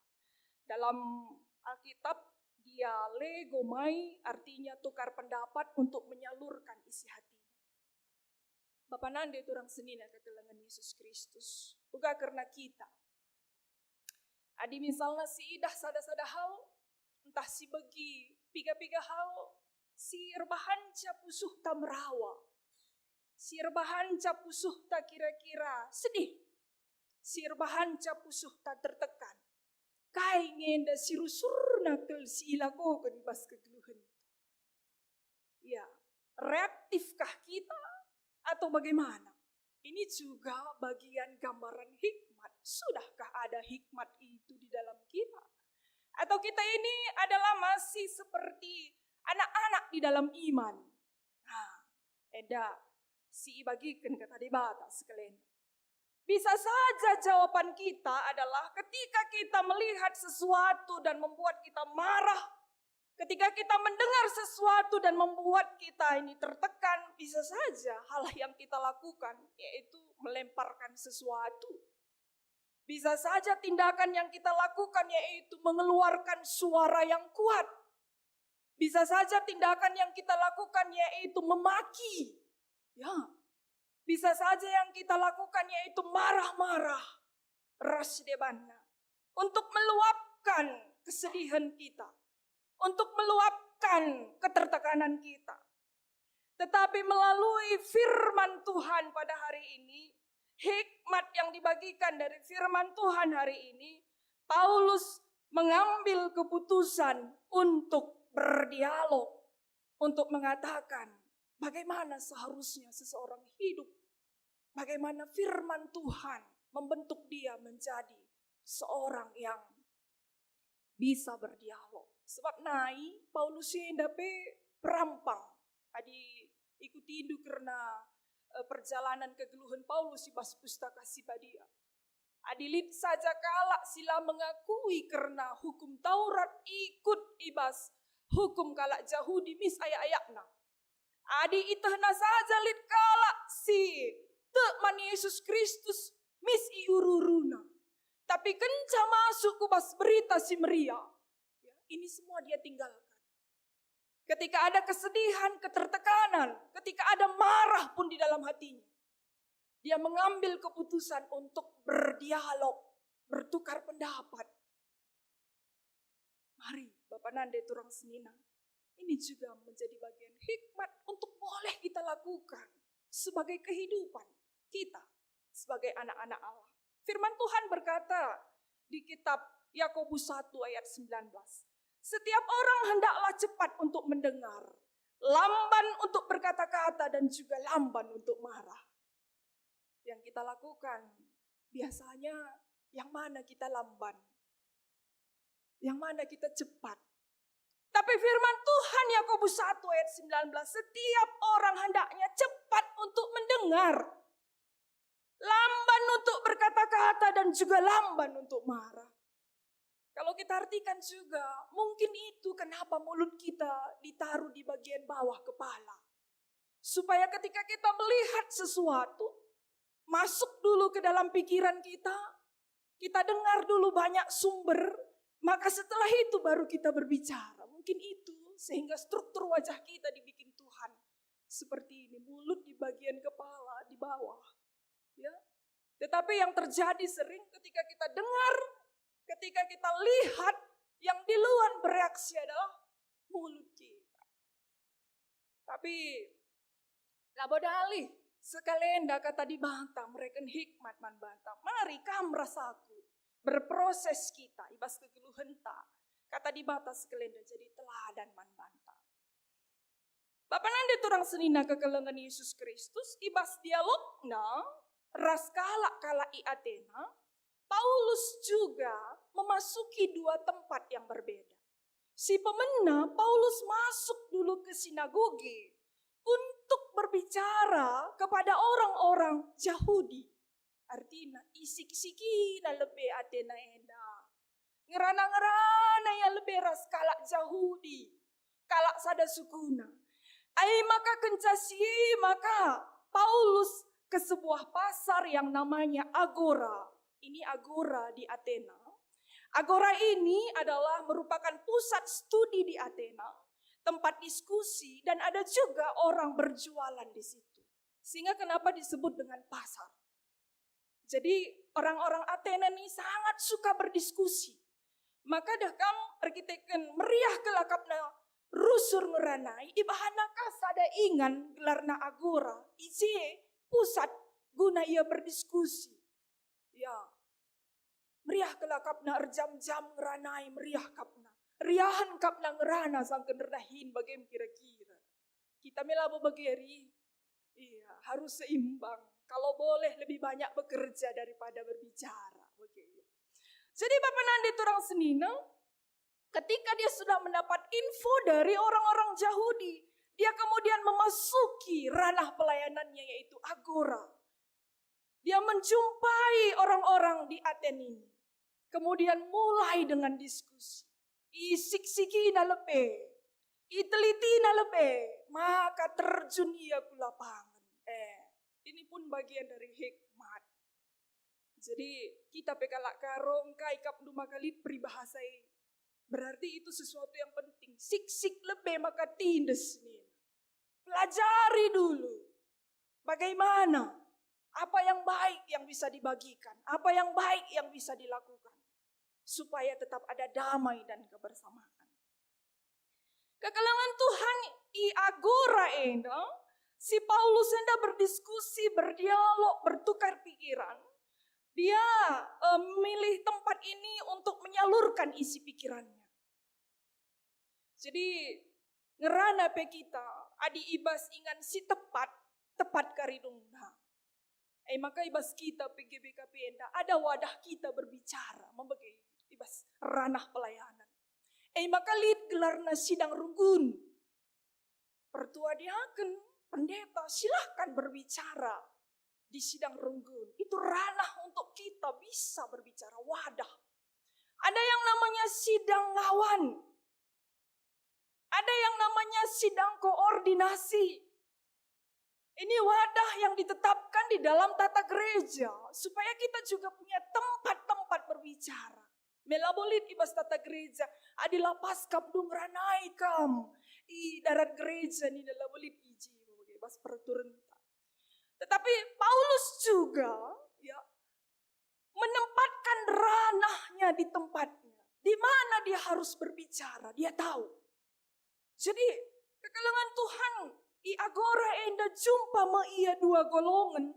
Dalam Alkitab, dialegomai artinya tukar pendapat untuk menyalurkan isi hatinya. Bapak nande turang senina kekelengan Yesus Kristus. Bukan karena kita. Adi misalnya si idah sada-sada hal, entah si bagi piga-piga hal, si rebahan pusuh ta merawa. Si rebahan pusuh ta kira-kira sedih. Si rebahan pusuh ta tertekan. Kai ngenda si rusur nakal si ilago kan bas kegeluhan. Ya, reaktifkah kita atau bagaimana? Ini juga bagian gambaran hikmat. Sudahkah ada hikmat itu di dalam kita? Atau kita ini adalah masih seperti anak-anak di dalam iman? Nah, si bagikan kata debata sekalian. Bisa saja jawaban kita adalah ketika kita melihat sesuatu dan membuat kita marah, ketika kita mendengar sesuatu dan membuat kita ini tertekan, bisa saja hal yang kita lakukan yaitu melemparkan sesuatu. Bisa saja tindakan yang kita lakukan yaitu mengeluarkan suara yang kuat. Bisa saja tindakan yang kita lakukan yaitu memaki. Ya. Bisa saja yang kita lakukan yaitu marah-marah. Ras debana. Untuk meluapkan kesedihan kita. Untuk meluapkan ketertekanan kita. Tetapi melalui firman Tuhan pada hari ini, hikmat yang dibagikan dari firman Tuhan hari ini, Paulus mengambil keputusan untuk berdialog. Untuk mengatakan bagaimana seharusnya seseorang hidup. Bagaimana firman Tuhan membentuk dia menjadi seorang yang bisa berdialog. Sebab Paulus yang dapat perampang. Adi ikuti itu karena perjalanan kegeluhan Paulus ibas pustaka sibadia. Adilit saja kalak sila mengakui karena hukum Taurat ikut ibas hukum kalak Yahudi mis ayak-ayakna. Adi itahna saja lit kalak si teman Yesus Kristus mis iururuna. Tapi kenca masuk kubas berita si Maria. Ya, ini semua dia tinggalkan. Ketika ada kesedihan, ketertekanan, ketika ada marah pun di dalam hatinya. Dia mengambil keputusan untuk berdialog, bertukar pendapat. Mari Bapak Nande turang senina. Ini juga menjadi bagian hikmat untuk boleh kita lakukan sebagai kehidupan kita sebagai anak-anak Allah. Firman Tuhan berkata di kitab Yakobus 1 ayat 19. Setiap orang hendaklah cepat untuk mendengar, lamban untuk berkata-kata dan juga lamban untuk marah. Yang kita lakukan biasanya yang mana kita lamban, yang mana kita cepat. Tapi firman Tuhan Yakobus 1 ayat 19, setiap orang hendaknya cepat untuk mendengar, lamban untuk berkata-kata dan juga lamban untuk marah. Kalau kita artikan juga, mungkin itu kenapa mulut kita ditaruh di bagian bawah kepala. Supaya ketika kita melihat sesuatu, masuk dulu ke dalam pikiran kita dengar dulu banyak sumber, maka setelah itu baru kita berbicara. Mungkin itu sehingga struktur wajah kita dibikin Tuhan seperti ini, mulut di bagian kepala di bawah. Ya. Tetapi yang terjadi sering ketika kita dengar, ketika kita lihat, yang di luar bereaksi adalah mulut kita. Tapi labodali sekalian kata dibantah, mereka hikmat man bantah. Mari kam rasaku berproses kita ibas kegeluhan tak. Kata dibantah sekalian jadi teladan man bantah. Bapak nande turang senina kekelengan Yesus Kristus ibas dialogna raskala kala i Athena. Paulus juga memasuki dua tempat yang berbeda. Si pemena Paulus masuk dulu ke sinagoge untuk berbicara kepada orang-orang Yahudi. Artinya isik-siki na lebih atena enda. Ngerana-ngerana yang lebih ras kalak Yahudi. Kalak sada sukuna. Maka kencasi maka Paulus ke sebuah pasar yang namanya Agora. Ini Agora di Athena. Agora ini adalah merupakan pusat studi di Athena, tempat diskusi, dan ada juga orang berjualan di situ. Sehingga kenapa disebut dengan pasar. Jadi orang-orang Athena ini sangat suka berdiskusi. Maka dakam arkiteken meriah kelakapna rusur ngeranai ibahanaka sada ingan gelarna Agora ije pusat guna ia berdiskusi. Ya, meriah kelakapna jam-jam ngeranai meriah kapna. Riahan kapna ngerana sangken redahin bagem kira-kira. Kita melabo bageri. Iya, harus seimbang. Kalau boleh lebih banyak bekerja daripada berbicara. Begitu. Jadi Bapak Nandi turang senina, ketika dia sudah mendapat info dari orang-orang Yahudi, dia kemudian memasuki ranah pelayanannya yaitu Agora. Dia menjumpai orang-orang di Aten ini. Kemudian mulai dengan diskusi. Isik-siki na lebe, iteliti na lebe, maka terjun ia ke lapangan. Ini pun bagian dari hikmat. Jadi kita pekalak karong kai kap duma kalit peribahasai. Berarti itu sesuatu yang penting. Sik-sik lebe maka tindes nih. Pelajari dulu. Bagaimana? Apa yang baik yang bisa dibagikan? Apa yang baik yang bisa dilakukan? Supaya tetap ada damai dan kebersamaan. Kekalangan Tuhan i Agora enda, si Paulus enda berdiskusi, berdialog, bertukar pikiran. Dia memilih tempat ini untuk menyalurkan isi pikirannya. Jadi ngerana pe kita, adi ibas ingan si tepat karidungna. Maka ibas kita PGBKP enda, ada wadah kita berbicara, membagai ibas ranah pelayanan. Maka lid gelarna sidang runggun. Pertua diaken, pendeta silahkan berbicara di sidang runggun. Itu ranah untuk kita bisa berbicara, wadah. Ada yang namanya sidang ngawan. Ada yang namanya sidang koordinasi. Ini wadah yang ditetapkan di dalam tata gereja. Supaya kita juga punya tempat-tempat berbicara. Melabolit ibas tata gereja. Adilah paskap dung ranai kam. I darat gereja ni melabolit iji. Ibas peraturan. Tetapi Paulus juga ya menempatkan ranahnya di tempatnya. Di mana dia harus berbicara. Dia tahu. Jadi kekalangan Tuhan. I Agora enda jumpa ma ia dua golongan.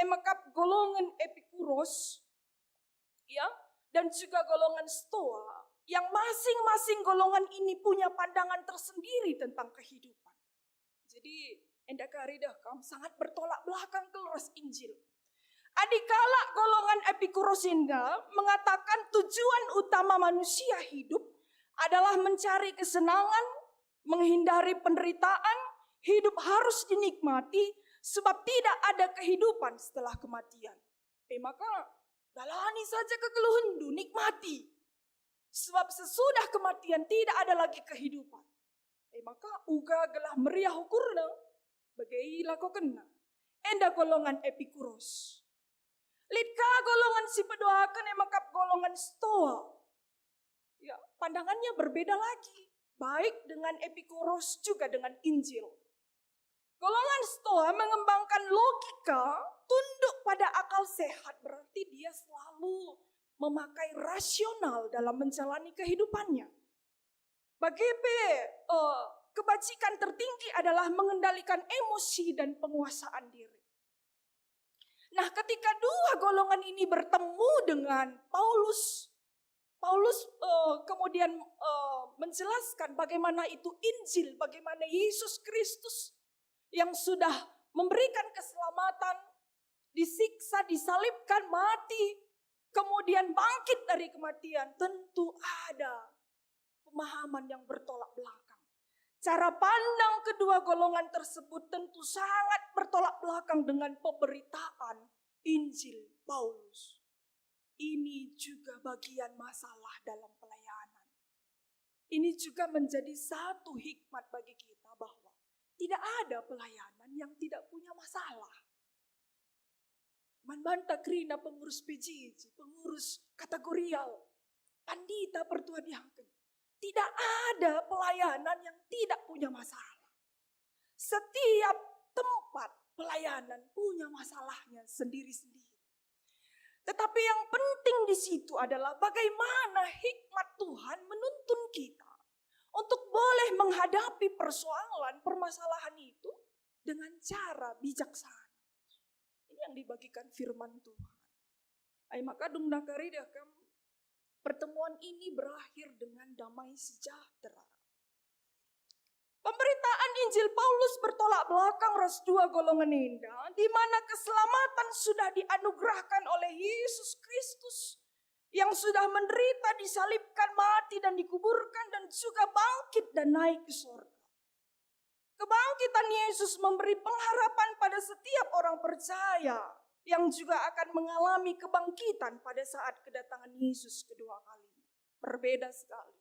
Makap golongan Epikuros. Ya. Dan juga golongan Stoa. Yang masing-masing golongan ini punya pandangan tersendiri tentang kehidupan. Jadi enda karidah kaum sangat bertolak belakang kelas Injil. Adikala golongan Epikuros enda mengatakan tujuan utama manusia hidup adalah mencari kesenangan, menghindari penderitaan, hidup harus dinikmati sebab tidak ada kehidupan setelah kematian. Maka dalani saja kekeluhandu, nikmati. Sebab sesudah kematian tidak ada lagi kehidupan. Maka uga gelah meriah ukurna, bagai lako kena. Enda golongan Epikuros. Litka golongan si pedoakan makap golongan Stoa. Ya, pandangannya berbeda lagi. Baik dengan Epikuros juga dengan Injil. Golongan Stoa mengembangkan logika tunduk pada akal sehat. Berarti dia selalu memakai rasional dalam menjalani kehidupannya. Bagi kebajikan tertinggi adalah mengendalikan emosi dan penguasaan diri. Nah, ketika dua golongan ini bertemu dengan Paulus kemudian menjelaskan bagaimana itu Injil, bagaimana Yesus Kristus yang sudah memberikan keselamatan, disiksa, disalibkan, mati, kemudian bangkit dari kematian. Tentu ada pemahaman yang bertolak belakang. Cara pandang kedua golongan tersebut tentu sangat bertolak belakang dengan pemberitaan Injil Paulus. Ini juga bagian masalah dalam pelayanan. Ini juga menjadi satu hikmat bagi kita bahwa tidak ada pelayanan yang tidak punya masalah. Manbanta krina pengurus PJJ, pengurus kategorial, pandita pertua diangken. Tidak ada pelayanan yang tidak punya masalah. Setiap tempat pelayanan punya masalahnya sendiri-sendiri. Tetapi yang penting di situ adalah bagaimana hikmat Tuhan menuntun kita untuk boleh menghadapi permasalahan itu dengan cara bijaksana. Ini yang dibagikan firman Tuhan. Ay maka dungdakari dakam pertemuan ini berakhir dengan damai sejahtera. Pemberitaan Injil Paulus bertolak belakang ras dua golongan indah, di mana keselamatan sudah dianugerahkan oleh Yesus Kristus yang sudah menderita, disalibkan, mati dan dikuburkan dan juga bangkit dan naik ke surga. Kebangkitan Yesus memberi pengharapan pada setiap orang percaya yang juga akan mengalami kebangkitan pada saat kedatangan Yesus kedua kalinya. Berbeda sekali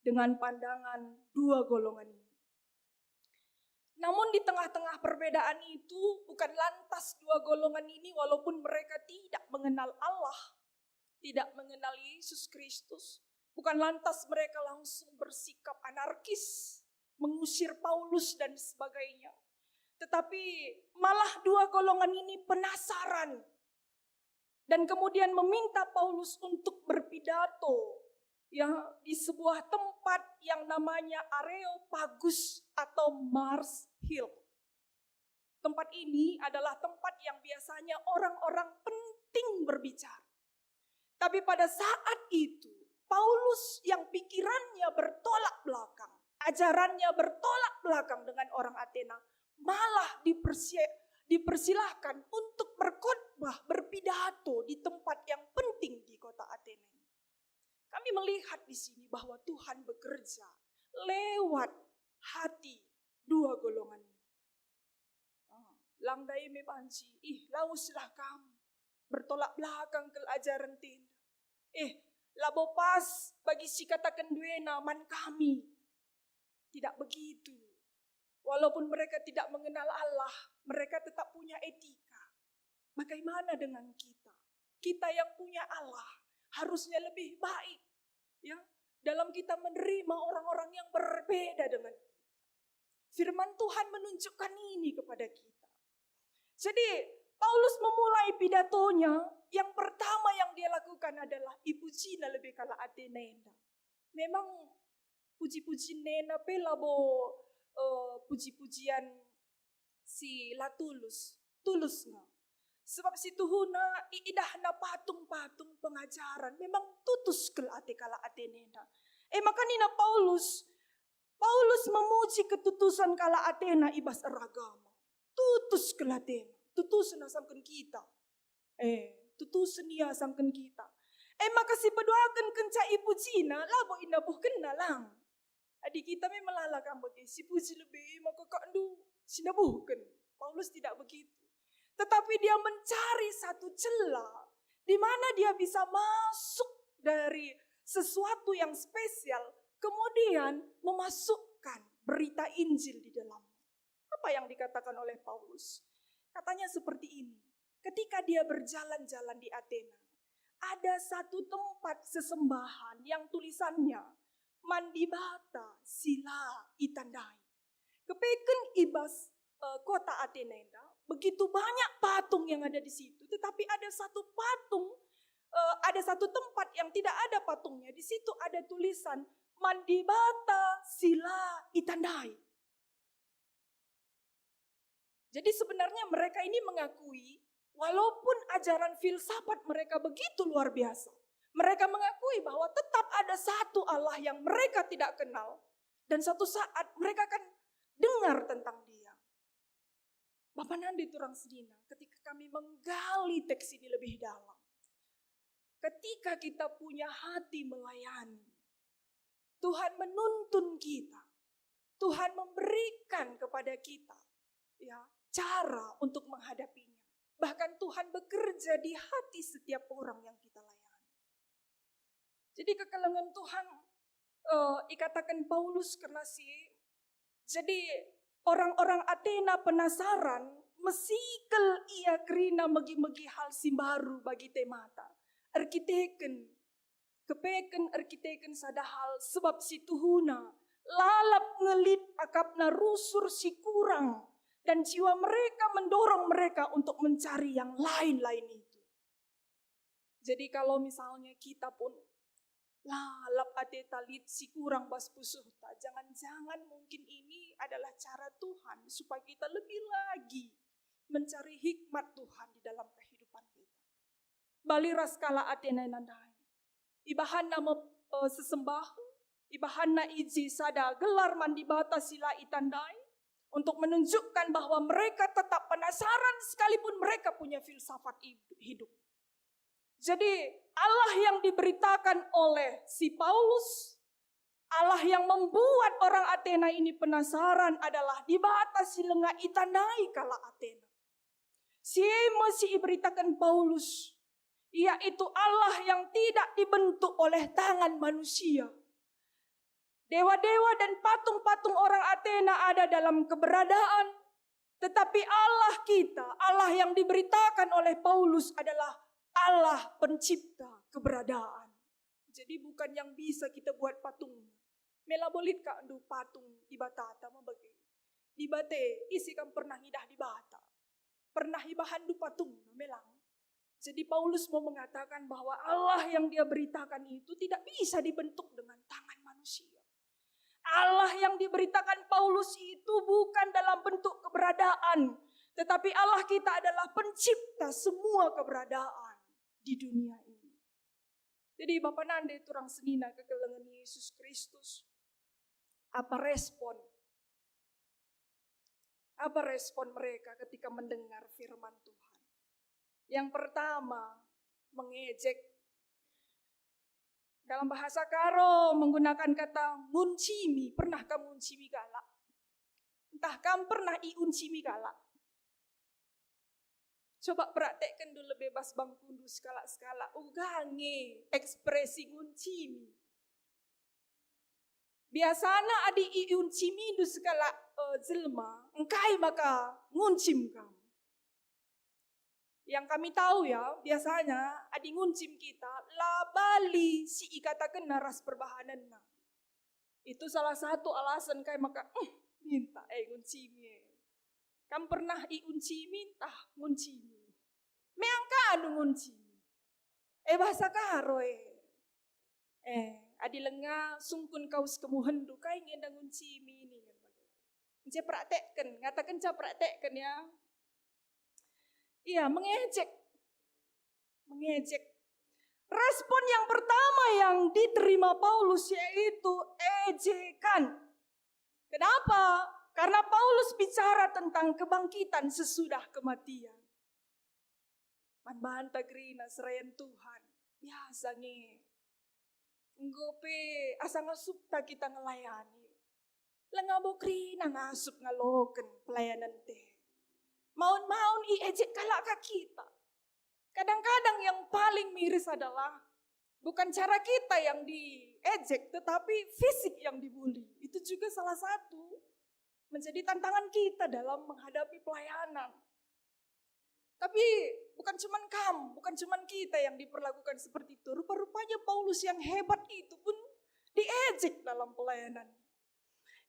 dengan pandangan dua golongan ini. Namun di tengah-tengah perbedaan itu bukan lantas dua golongan ini walaupun mereka tidak mengenal Allah, tidak mengenal Yesus Kristus, bukan lantas mereka langsung bersikap anarkis, mengusir Paulus dan sebagainya. Tetapi malah dua golongan ini penasaran dan kemudian meminta Paulus untuk berpidato ya di sebuah tempat yang namanya Areopagus atau Mars Hill. Tempat ini adalah tempat yang biasanya orang-orang penting berbicara. Tapi pada saat itu Paulus yang pikirannya bertolak belakang, ajarannya bertolak belakang dengan orang Athena, malah dipersilahkan untuk berkhotbah, berpidato di tempat yang penting di kota Athena. Kami melihat di sini bahwa Tuhan bekerja lewat hati dua golongan ini. Langdai me panci, lauslah kamu bertolak belakang ke ajaran tenda. Labo pas bagi si katakan duena man kami. Tidak begitu. Walaupun mereka tidak mengenal Allah, mereka tetap punya etika. Bagaimana dengan kita? Kita yang punya Allah harusnya lebih baik ya dalam kita menerima orang-orang yang berbeda dengan kita. Firman Tuhan menunjukkan ini kepada kita. Jadi Paulus memulai pidatonya, yang pertama yang dia lakukan adalah ipucina lebih kala Athenenda. Memang puji-puji nena pelabo puji-pujian si Latulus, tulusnya. Sebab si Tuhuna iidahna patung-patung pengajaran memang tutus kel ate kala Athenena. Maka nina Paulus memuji ketutusan kala Athena ibas ragama. Tutus kel Athena, tutusan samken kita. Tutusan dia samken kita. Maka si pedoakan kenca ipucina labo inabuh kena lang. Adik kita memang lalakang bagi si puji lebih maka kandu sinabuhkan. Paulus tidak begitu. Tetapi dia mencari satu celah di mana dia bisa masuk dari sesuatu yang spesial, kemudian memasukkan berita Injil di dalamnya. Apa yang dikatakan oleh Paulus? Katanya seperti ini, ketika dia berjalan-jalan di Athena, ada satu tempat sesembahan yang tulisannya, Mandibata Sila Itandai. Kepeken ibas kota Athena, begitu banyak patung yang ada di situ, tetapi ada satu patung, ada satu tempat yang tidak ada patungnya. Di situ ada tulisan Mandibata Sila Itandai. Jadi sebenarnya mereka ini mengakui, walaupun ajaran filsafat mereka begitu luar biasa, mereka mengakui bahwa tetap ada satu Allah yang mereka tidak kenal, dan suatu saat mereka akan dengar tentang dia. Bapak Nandi Turang Sedina, ketika kami menggali teks ini lebih dalam, ketika kita punya hati melayani, Tuhan menuntun kita. Tuhan memberikan kepada kita ya cara untuk menghadapinya. Bahkan Tuhan bekerja di hati setiap orang yang kita layani. Jadi kekelengan Tuhan ikatakan Paulus karena jadi orang-orang Athena penasaran mesikel ia kerina megi-megi hal simbaru bagi temata. Kepeken sada hal sebab si tuhuna lalap ngelit akapna rusur si kurang dan jiwa mereka mendorong mereka untuk mencari yang lain-lain itu. Jadi kalau misalnya kita pun lalap ate talit si kurang bas pusuhta, jangan-jangan mungkin ini adalah cara Tuhan supaya kita lebih lagi mencari hikmat Tuhan di dalam kehidupan kita. Bali raskala Athena nandai. Ibahanna sesembah, ibahanna iji sada gelar mandi bata sila itandai untuk menunjukkan bahwa mereka tetap penasaran sekalipun mereka punya filsafat hidup. Jadi Allah yang diberitakan oleh si Paulus, Allah yang membuat orang Athena ini penasaran adalah di batas silenga itandai kala Athena. Masih diberitakan Paulus, yaitu Allah yang tidak dibentuk oleh tangan manusia. Dewa-dewa dan patung-patung orang Athena ada dalam keberadaan, tetapi Allah kita, Allah yang diberitakan oleh Paulus adalah Allah pencipta keberadaan. Jadi bukan yang bisa kita buat patung. Mela bolit ka andu patung di batata mabagi. Di bate isi kan pernah ngidah di bata. Pernah ibahan du patung melang. Jadi Paulus mau mengatakan bahwa Allah yang dia beritakan itu tidak bisa dibentuk dengan tangan manusia. Allah yang diberitakan Paulus itu bukan dalam bentuk keberadaan, tetapi Allah kita adalah pencipta semua keberadaan di dunia ini. Jadi Bapak Nande turang senina kekelengan Yesus Kristus. Apa respon? Apa respon mereka ketika mendengar firman Tuhan? Yang pertama, mengejek. Dalam bahasa Karo menggunakan kata nguncimi. Pernah kamu nguncimi galak? Entah kamu pernah iuncimi galak? Coba praktekkan dulu bebas bangkundu skala-skala. Ugange ekspresi nguncimi. Biasanya adi iuncimi du skala jelma. Engkai maka nguncim kamu. Yang kami tahu ya, biasanya adi nguncim kita, labali si ikatakan naras perbahanan na. Itu salah satu alasan kayak maka, minta nguncimi. Kamu pernah iuncimi, tah nguncimi. Meangka anu nguncimi. Bahasa Karo adi lenga sungkun kaus kemuhendu, kaya ngenda nguncimi ini. Saya praktekkan, ngatakan saya praktekkan ya. Iya, mengejek. Mengejek. Respon yang pertama yang diterima Paulus yaitu ejekan. Kenapa? Karena Paulus bicara tentang kebangkitan sesudah kematian. Manbanta grina serayan Tuhan. Biasanya. Nggope asa ngasupta kita ngelayani. Langabo grina ngasup ngaloken pelayanan teh. Maun-maun iejek kalaka kita. Kadang-kadang yang paling miris adalah bukan cara kita yang diejek, tetapi fisik yang dibully. Itu juga salah satu menjadi tantangan kita dalam menghadapi pelayanan. Tapi bukan cuman kamu, bukan cuman kita yang diperlakukan seperti itu. Rupa-rupanya Paulus yang hebat itu pun diejek dalam pelayanan.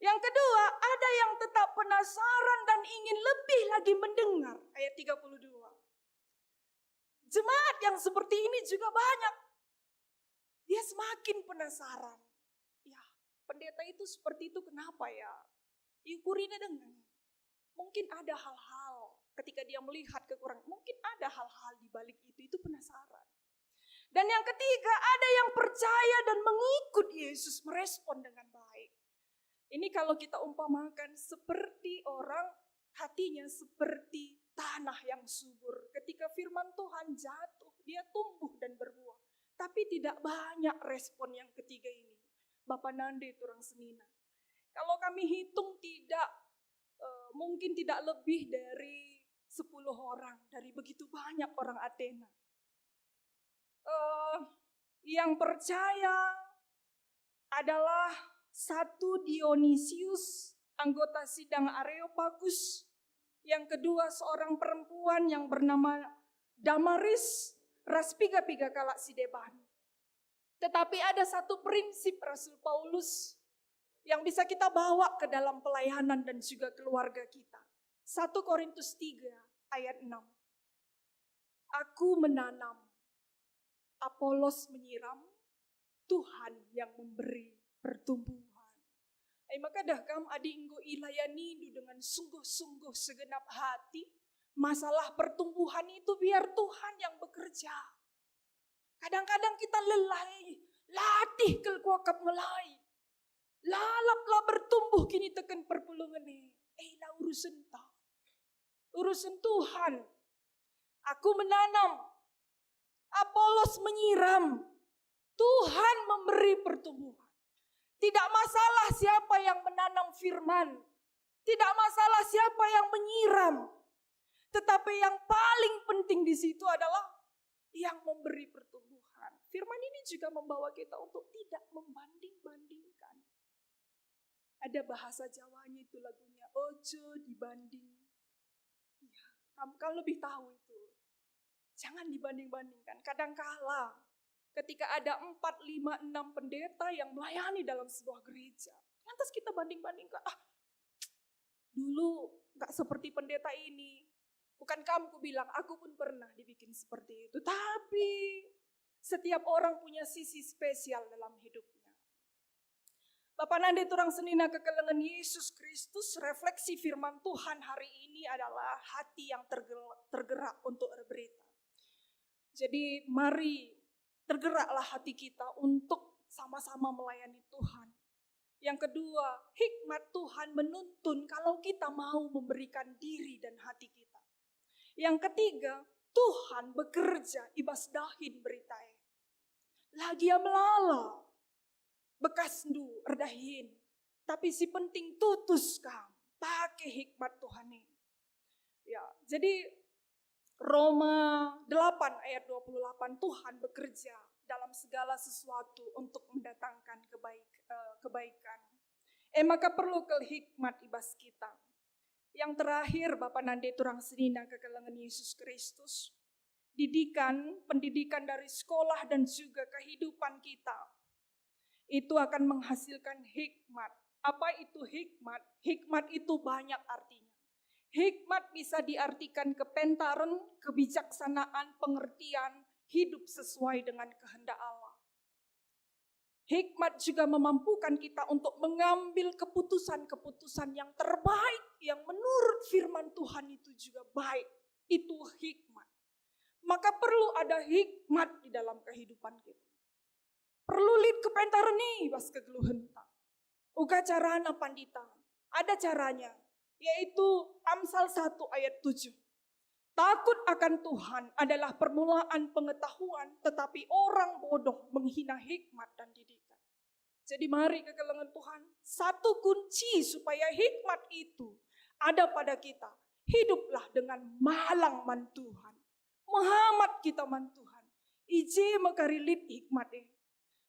Yang kedua, ada yang tetap penasaran dan ingin lebih lagi mendengar. Ayat 32. Jemaat yang seperti ini juga banyak. Dia semakin penasaran. Ya, pendeta itu seperti itu kenapa ya? Ikurinya dengan. Mungkin ada hal-hal ketika dia melihat kekurangan. Mungkin ada hal-hal di balik itu penasaran. Dan yang ketiga, ada yang percaya dan mengikut Yesus, merespon dengan baik. Ini kalau kita umpamakan seperti orang hatinya seperti tanah yang subur. Ketika firman Tuhan jatuh, dia tumbuh dan berbuah. Tapi tidak banyak respon yang ketiga ini. Bapak Nande turang senina. Kalau kami hitung mungkin tidak lebih dari 10 orang, dari begitu banyak orang Athena. Yang percaya adalah satu Dionysius, anggota sidang Areopagus. Yang kedua seorang perempuan yang bernama Damaris, ras piga-piga kalak Sideban. Tetapi ada satu prinsip Rasul Paulus yang bisa kita bawa ke dalam pelayanan dan juga keluarga kita. 1 Korintus 3 ayat 6. Aku menanam, Apolos menyiram, Tuhan yang memberi pertumbuhan. Maka dah kam adi inggo ilayani dengan sungguh-sungguh segenap hati. Masalah pertumbuhan itu biar Tuhan yang bekerja. Kadang-kadang kita lelai, latih kelkuakap ngelai. Lalaplah bertumbuh kini tekan perpulungan ni. Nah urusan ta. Urusan Tuhan. Aku menanam, Apolos menyiram, Tuhan memberi pertumbuhan. Tidak masalah siapa yang menanam firman. Tidak masalah siapa yang menyiram. Tetapi yang paling penting di situ adalah yang memberi pertumbuhan. Firman ini juga membawa kita untuk tidak membanding-bandingkan. Ada bahasa Jawanya itu lagunya, ojo dibanding. Ya, kamu lebih tahu itu. Jangan dibanding-bandingkan. Kadangkala ketika ada 4, 5, 6 pendeta yang melayani dalam sebuah gereja. Lantas kita banding-bandingkan. Dulu gak seperti pendeta ini. Bukan kamu ku bilang, aku pun pernah dibikin seperti itu. Tapi setiap orang punya sisi spesial dalam hidupnya. Bapak Nande turang senina kekelengan Yesus Kristus, refleksi firman Tuhan hari ini adalah hati yang tergerak untuk berberita. Jadi mari tergeraklah hati kita untuk sama-sama melayani Tuhan. Yang kedua, hikmat Tuhan menuntun kalau kita mau memberikan diri dan hati kita. Yang ketiga, Tuhan bekerja ibas dahin beritai. Lagi melala, bekas ndu erdahin. Tapi si penting tutus kam, pakai hikmat Tuhan ini. Ya, jadi Roma 8 ayat 28, Tuhan bekerja dalam segala sesuatu untuk mendatangkan kebaikan. Maka perlu ke hikmat ibas kita. Yang terakhir, Bapak Nande turang senina kekelengan Yesus Kristus. Pendidikan dari sekolah dan juga kehidupan kita. Itu akan menghasilkan hikmat. Apa itu hikmat? Hikmat itu banyak artinya. Hikmat bisa diartikan kepintaran, kebijaksanaan, pengertian, hidup sesuai dengan kehendak Allah. Hikmat juga memampukan kita untuk mengambil keputusan-keputusan yang terbaik, yang menurut firman Tuhan itu juga baik. Itu hikmat. Maka perlu ada hikmat di dalam kehidupan kita. Perlu lid kepintaran nih, bas kegeluhan tak. Uga carana pandita. Ada caranya. Yaitu Amsal 1 ayat 7. Takut akan Tuhan adalah permulaan pengetahuan, tetapi orang bodoh menghina hikmat dan didikan. Jadi mari kekelengan Tuhan, satu kunci supaya hikmat itu ada pada kita. Hiduplah dengan malang man Tuhan. Muhammad kita man Tuhan. Ije makarilit hikmat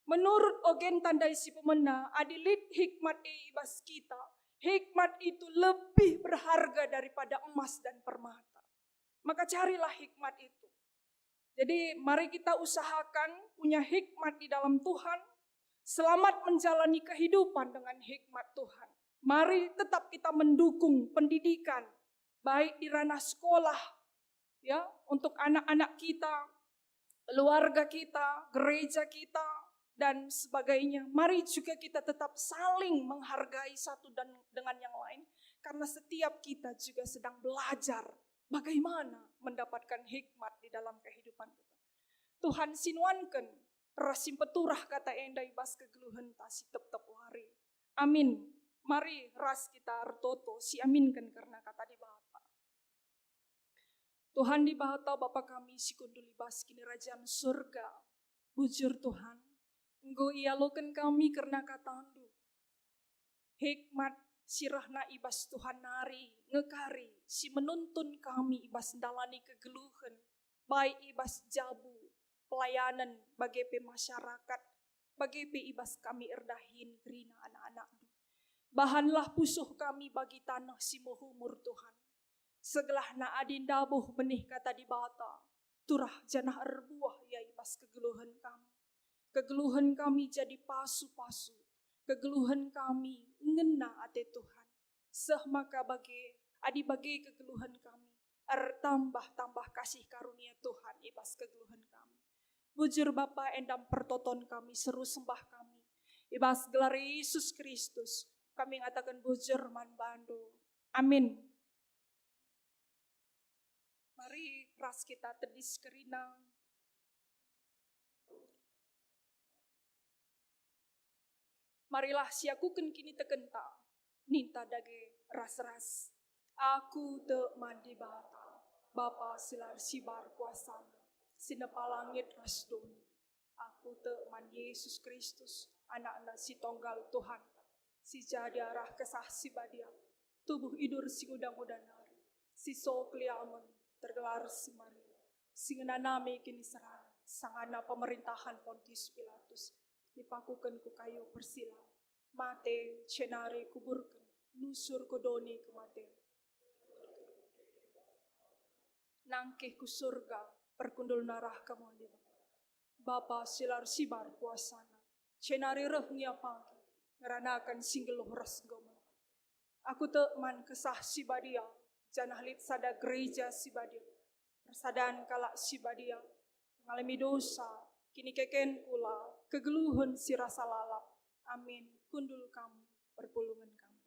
Menurut ogen tandai si pemena, adilit hikmat ibas kita. Hikmat itu lebih berharga daripada emas dan permata. Maka carilah hikmat itu. Jadi mari kita usahakan punya hikmat di dalam Tuhan. Selamat menjalani kehidupan dengan hikmat Tuhan. Mari tetap kita mendukung pendidikan. Baik di ranah sekolah. Ya, untuk anak-anak kita, keluarga kita, gereja kita, dan sebagainya. Mari juga kita tetap saling menghargai satu dan dengan yang lain. Karena setiap kita juga sedang belajar bagaimana mendapatkan hikmat di dalam kehidupan kita. Tuhan sinuankan rasim peturah kata endai bas kegeluhan tasi tep-tep wari. Amin. Mari ras kita retoto si aminkan karena kata di Bapa. Tuhan di Bapa Bapa kami si kunduli bas kini kerajaan surga. Bujur Tuhan. Engkau ialokan kami karena kata-Mu. hikmat sirahna ibas Tuhan nari ngekari si menuntun kami ibas dalani kegeluhan baik ibas jabu pelayanan bagi masyarakat bagi ibas kami erdahin kerina anak-anak. Bahanlah pusuh kami bagi tanah si muhumur Tuhan. Segelah na adin dabuh benih kata di bata. Turah janah erbuah ya ibas kegeluhan kami. Kegeluhan kami jadi pasu-pasu. Kegeluhan kami ngena ate Tuhan. Seh maka bagi kegeluhan kami. Tambah kasih karunia Tuhan ibas kegeluhan kami. Bujur Bapa endam pertoton kami seru sembah kami. Ibas gelar Yesus Kristus. Kami ngatakan bujur man bandu. Amin. Mari ras kita tedis kerina. Marilah siakuken kini tekenta. Ninta dage ras-ras. Aku te mandi bata. Bapa silar sibar kuasana. Sinepalangit rasdun. Aku te man Yesus Kristus. Anak-anak si tonggal Tuhan. Si jadi arah kesah si badia. Tubuh idur si udang-udanar. Si so kliamen tergelar si Maria. Si ngenanami kini serang. Sangana pemerintahan Pontius Pilatus. Dipakukan ku kayu persila. Mate cenare kuburkan. Nusur kodoni kematian. Nangkeh ku surga. Perkundul narah kamu. Bapa silar sibar kuasana. Cenare reh ngiapang. Ngeranakan singgeluh ras goman. Aku te man kesah si badia. Janah lit sada gereja si badia. Persadaan kalak si badia. Ngalami dosa. Kini keken pula. Kegeluhan si rasa lalap. Amin. Kundul kamu. Perpulungan kamu.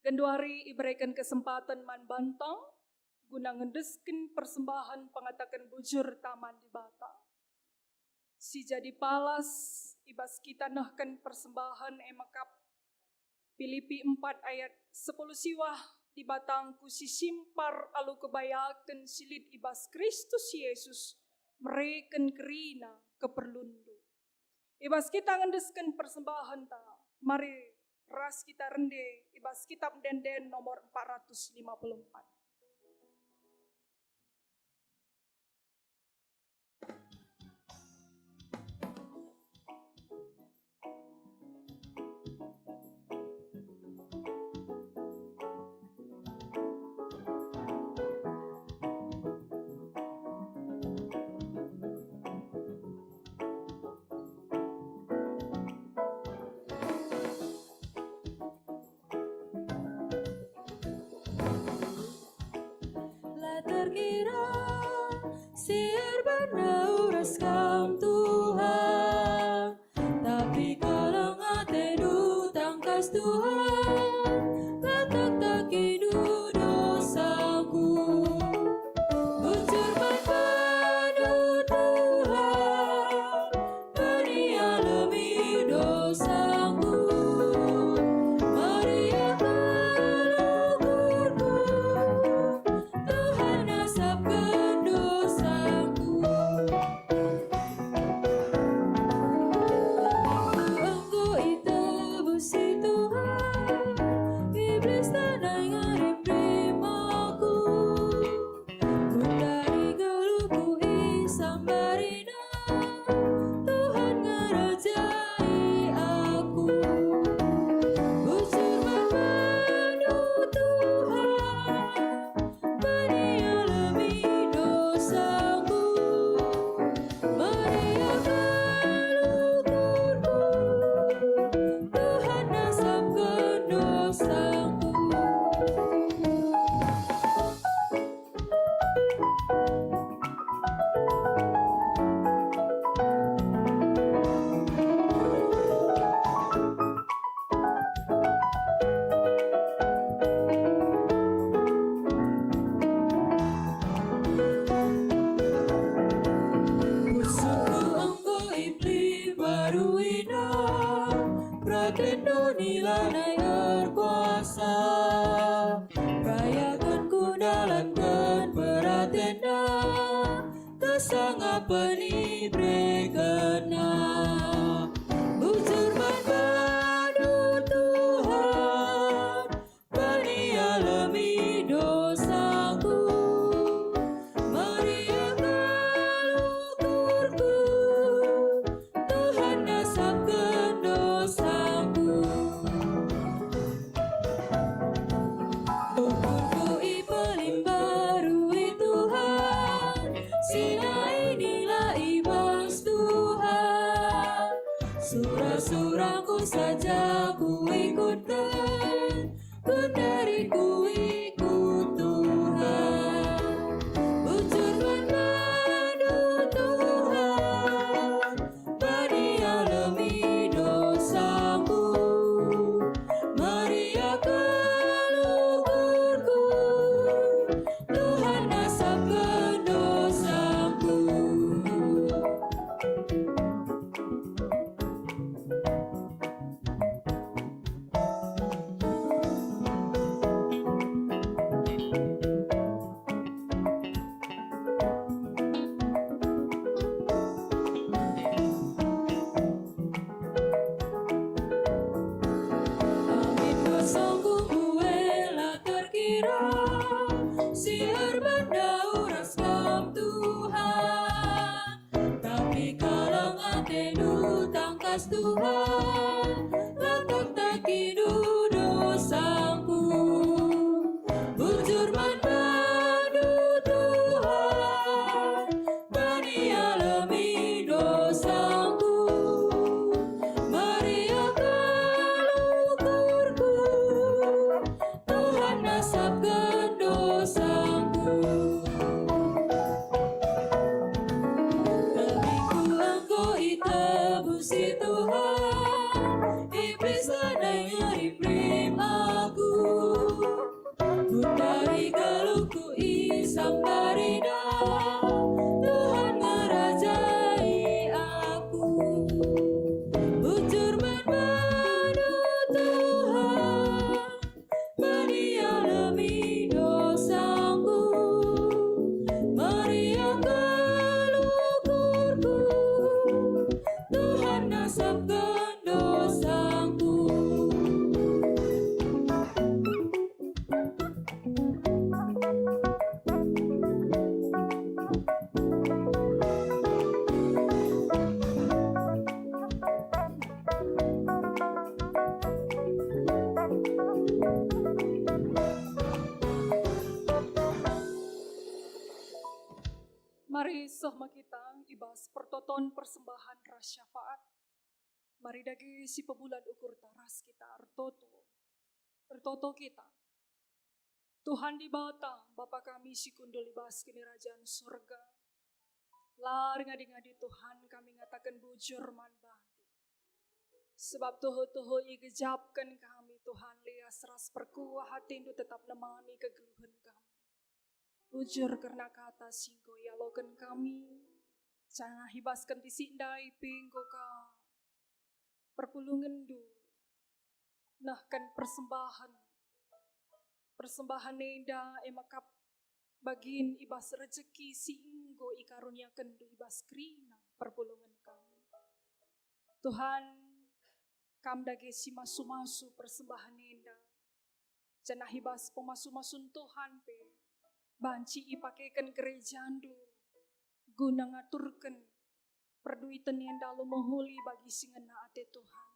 Genduari iberikan kesempatan man bantang. Guna ngedeskin persembahan pengatakan bujur taman di bata. Si jadi palas, ibas kita nahkan persembahan emakap Filipi 4 ayat 10 siwah di batangku si simpar alu kebayakan silit ibas Kristus Yesus mereken kerina keperlundu. Ibas kita ngendeskan persembahan ta, mari ras kita rende ibas kitab denden nomor 454. Terkira siar bernauras kam Tuhan, tapi kalau ngatedu tangkas Tuhan, letak tak hidup dosaku. Bujur padu Tuhan, dunia lebih dosaku. Maria kalungku, Tuhan asapkan dosaku. Engkau itu busi Tuhan, iblis tanah ngarep rimaku. Dari geluku isambarina, Tuhan ngerajai aku. Bujur berpadu Tuhan, dunia lebih dosaku. Maria kalungku, Tuhan asapkan dosaku. Musuhku engkau iblis baru ina, pratendo nilai berkuasa. Rayakan ku dalamkan beratenda, tersangat penibrekena. Bujur ban Surah-surahku saja ku ikutkan, ku dari ku ikut Tuhan. Bujur mengadu Tuhan, bani alami dosaku. Mari akan ukurku, Tuhan nasabkan dosaku. Amin dosaku buela terkira, siar bandauras kam Tuhan. Tapi kalang atenu tangkas Tuhan, latak takidu dosaku. Bujur madu Tuhan, bani alami dosaku. Mari akan ukurku, Tuhan nasabkan dosaku. Lebihku engkau itebusi Tuhan, iblis ladanya imprim aku. Ku dari galuhku isam barida, Tuhan merajai aku. Bujur madu Tuhan, bani alami dosaku. Mari akan ukurku, Tuhan nasabkan dosaku. Mari sama kita ibas pertoton persembahan ras syafaat. Mari dagi si pebulan ukur taras kita ertoto kita. Tuhan di bata Bapa kami si kundul ibas kini kerajaan surga. Lar ngadi-ngadi Tuhan kami ngatakan bujur man bandu. Sebab tuho-tuho igejapkan kami Tuhan lias ras perkuah hati itu tetap nemani kegeluhan kami. Bujur karena kata singgo ya logan kami. Jangan hibaskan di sindai pinggo ka. Perpulungan du. Nahkan persembahan. Persembahan neda emakap bagin ibas rezeki singgo ikarunya kendu ibas krina perpulungan kami. Tuhan kam dage si masu-masu persembahan neda. Jangan hibas pemasu-masun Tuhan pe. Banci ipakekan gerejandu guna ngaturkan perduitan yang dalam menghuli bagi singena ate Tuhan.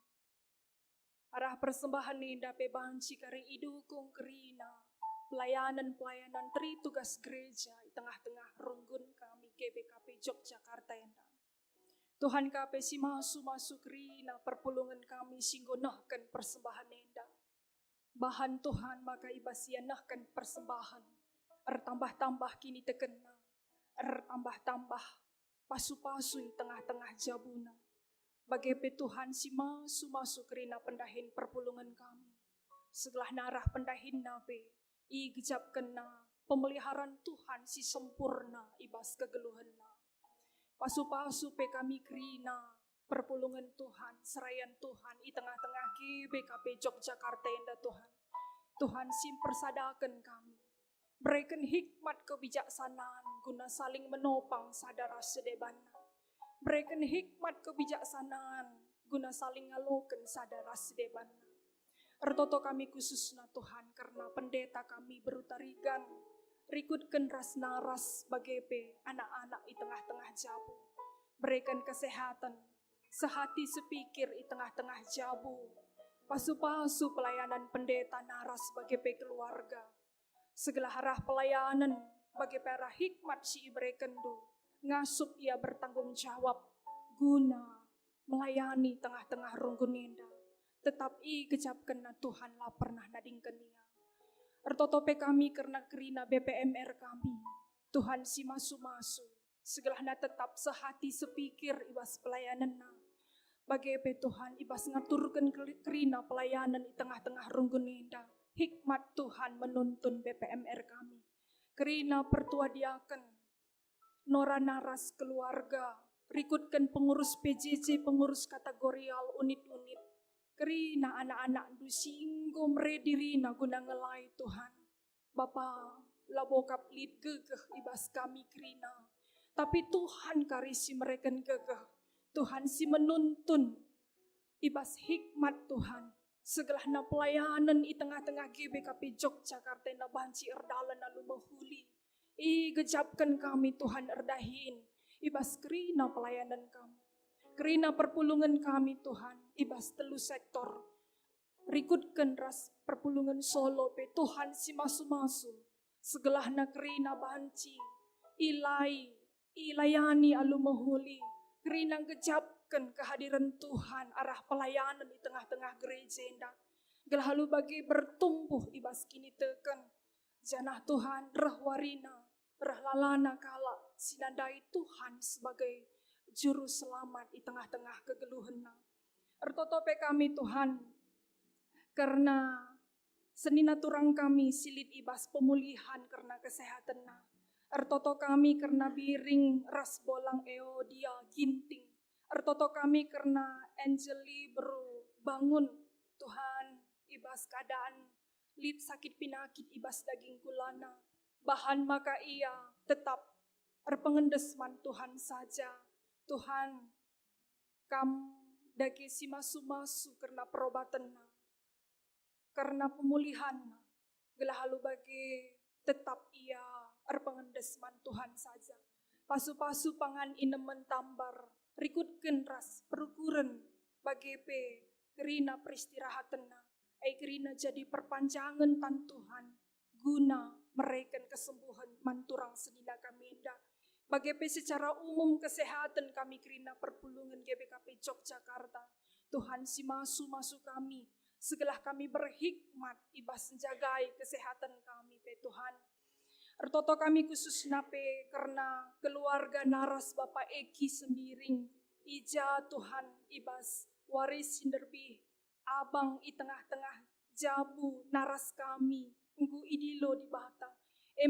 Arah persembahan nenda pe banci kare idukung kerina pelayanan tri tugas gereja di tengah-tengah runggun kami GBKP Yogyakarta enda. Tuhan kape si masu kerina perpulungan kami singgonahkan persembahan nenda. Bahan Tuhan maka ibasianahkan persembahan. Tambah-tambah kini tekena, tambah-tambah pasu-pasu di tengah-tengah jabuna. Bagaimana Tuhan si masu kerina pendahin perpulungan kami. Setelah narah pendahin nabe, igejap kena pemeliharaan Tuhan si sempurna ibas kegeluhan na. Pasu-pasu pe kami kerina perpulungan Tuhan, serayan Tuhan di tengah-tengah GBKP Yogyakarta enda Tuhan. Tuhan sim persadakan kami. Berikan hikmat kebijaksanaan guna saling menopang sadara sedebana. Berikan hikmat kebijaksanaan guna saling ngaloken sadara sedebana. Ertoto kami khususna Tuhan karena pendeta kami berutarigan. Rikutkan ras naras bagepe anak-anak di tengah-tengah jabu. Berikan kesehatan, sehati sepikir di tengah-tengah jabu. Pasu-pasu pelayanan pendeta naras bagepe keluarga. Segala harah pelayanan bagi para hikmat si ibrekendu ngasup ia bertanggung jawab guna melayani tengah-tengah runggunenda. Tetap i kecapkan na Tuhan lah pernah nadingkan ia. Ertotope kami karena kerina BPMR kami. Tuhan si masu-masu. Segelahna tetap sehati sepikir ibas pelayanan na. Bagepe Tuhan ibas ngaturkan kerina pelayanan di tengah-tengah runggunenda. Hikmat Tuhan menuntun BPMR kami. Kerina pertua diaken. Nora naras keluarga. Rikutkan pengurus PJJ, pengurus kategorial unit-unit. Kerina anak-anak du singgo meredirina guna ngelai Tuhan. Bapa labokap lid gegeh ibas kami kerina. Tapi Tuhan karisi mereka gegeh. Tuhan si menuntun ibas hikmat Tuhan. Segelahna pelayanan di tengah-tengah GBKP Yogyakarta na banci erdalan na lumahuli. I gejapkan kami Tuhan erdahin. Ibas kerina pelayanan kami. Kerina perpulungan kami Tuhan. Ibas telu sektor. Rikutkan ras perpulungan Solo pe Tuhan si masu-masu. Segelahna kerina banci. Ilayani alumahuli. Kerina gejapkan kehadiran Tuhan. Arah pelayanan di tengah-tengah gereja endak. Gelahalu bagi bertumbuh ibas kini teken. Janah Tuhan rahwarina. Rahlalana kala sinandai Tuhan sebagai juru selamat di tengah-tengah kegeluhan. Ertotope kami Tuhan, karena senina turang kami silit ibas pemulihan karena kesehatan. Ertoto kami karena biring ras bolang Eodia ginting. Ertoto kami karena Angeli baru bangun Tuhan ibas keadaan lid sakit pinakit ibas daging kulana. Bahan maka ia tetap erpengendesman Tuhan saja. Tuhan kam dagi si masu-masu karena perobatan karena pemulihan gelahalu bagi tetap ia erpengendesman Tuhan saja. Pasu-pasu pangan inemen tambar rikutken ras perukuran bagi pe kerina peristirahatena. Kerina jadi perpanjangan tan Tuhan guna mereka kesembuhan manturang senina kami indah. Bagaimana secara umum kesehatan kami kerina perpulungan GBKP Yogyakarta. Tuhan si masu-masu kami. Setelah kami berhikmat ibas menjagai kesehatan kami pe Tuhan. Ertoto kami khusus nape karena keluarga naras Bapak Eki Sembiring. Ija Tuhan ibas waris sinderbi. Abang i tengah-tengah jabu naras kami. Engku idilo di bata.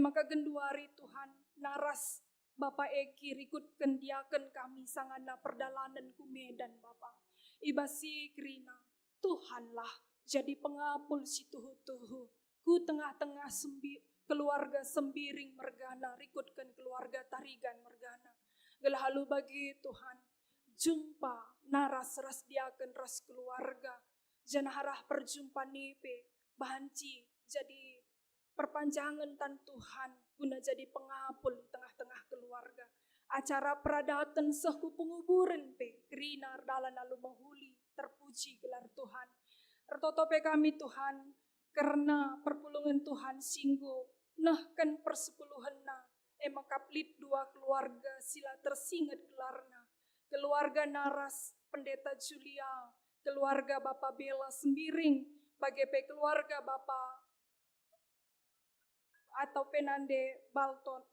Maka genduari Tuhan naras Bapak Eki rikutkan diaken kami sangana perdalanan ku Medan Bapak. Ibasi kerina Tuhanlah jadi pengapul si tuhu-tuhu. Ku tengah-tengah keluarga Sembiring mergana rikutkan keluarga Tarigan mergana. Gelahalu bagi Tuhan jumpa naras ras diaken ras keluarga. Janaharah perjumpaan nipe banci jadi perpanjangan tan Tuhan guna jadi pengapul di tengah-tengah keluarga. Acara peradatan sehku penguburan pe kerina dalan alu mahuli terpuji gelar Tuhan. Ertotope kami Tuhan karena perpulungan Tuhan singgo nahkan persepuluhan na makaplit dua keluarga sila tersingat gelarna. Keluarga naras Pendeta Julia, keluarga Bapak Bela Sembiring, bagepe keluarga Bapak atau Penande Baltov.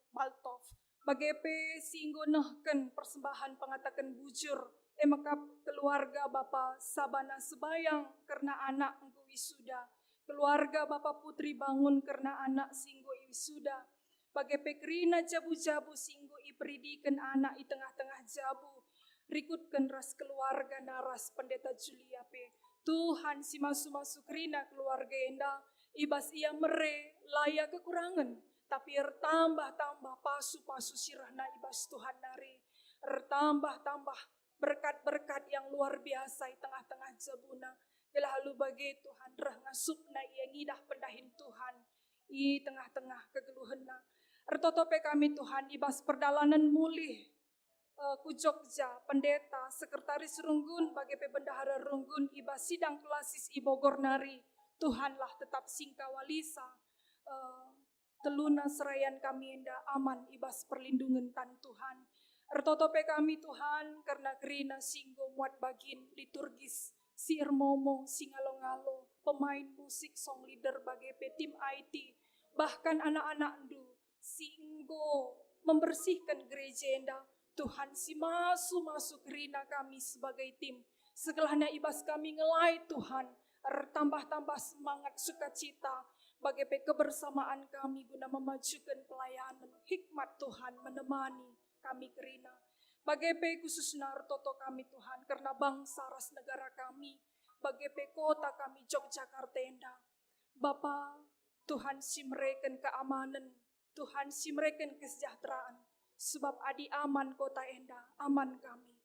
Bagepe singgo nahkan persembahan pengatakan bujur. Makap keluarga Bapak Sabana Sebayang karena anak engkau wisuda. Keluarga Bapak Putri bangun karena anak singgo wisuda. Bagepe kerina jabu-jabu singgo iperidikan anak di tengah-tengah jabu. Rikutkan ras keluarga naras Pendeta Julia pe. Tuhan si masu-masu kerina keluarga enda. Ibas ia mere layak kekurangan. Tapi tambah-tambah pasu-pasu sirahna ibas Tuhan nari. Tambah-tambah berkat-berkat yang luar biasa di tengah-tengah jabuna. Lalu bagi Tuhan rah ngasupna ia ngidah pendahin Tuhan. I tengah-tengah kegeluhena. Ertotope kami Tuhan ibas perdalanan mulih. Ku Jogja, pendeta, sekretaris Runggun, bagi bendahara Runggun, ibas sidang klasis i Bogor nari. Tuhanlah tetap singkawalisa. Teluna serayan kami enda aman ibas perlindungan tan Tuhan. Ertotope kami Tuhan, karena gerina singgo muat bagin liturgis, si Irmomo, si ngalo-ngalo, pemain musik, song leader bagi tim IT, bahkan anak-anak ndu, singgo membersihkan gereja enda. Tuhan si masuk gerina kami sebagai tim. Segelahnya ibas kami ngelai Tuhan, tambah-tambah semangat sukacita, bagi kebersamaan kami guna memajukan pelayanan, hikmat Tuhan menemani kami gerina. Bagi khususnya Artoto kami Tuhan, karena bangsa ras negara kami, bagi kota kami Yogyakarta enda. Bapa, Tuhan simreken keamanan, Tuhan simreken kesejahteraan, sebab adi aman kota enda, aman kami.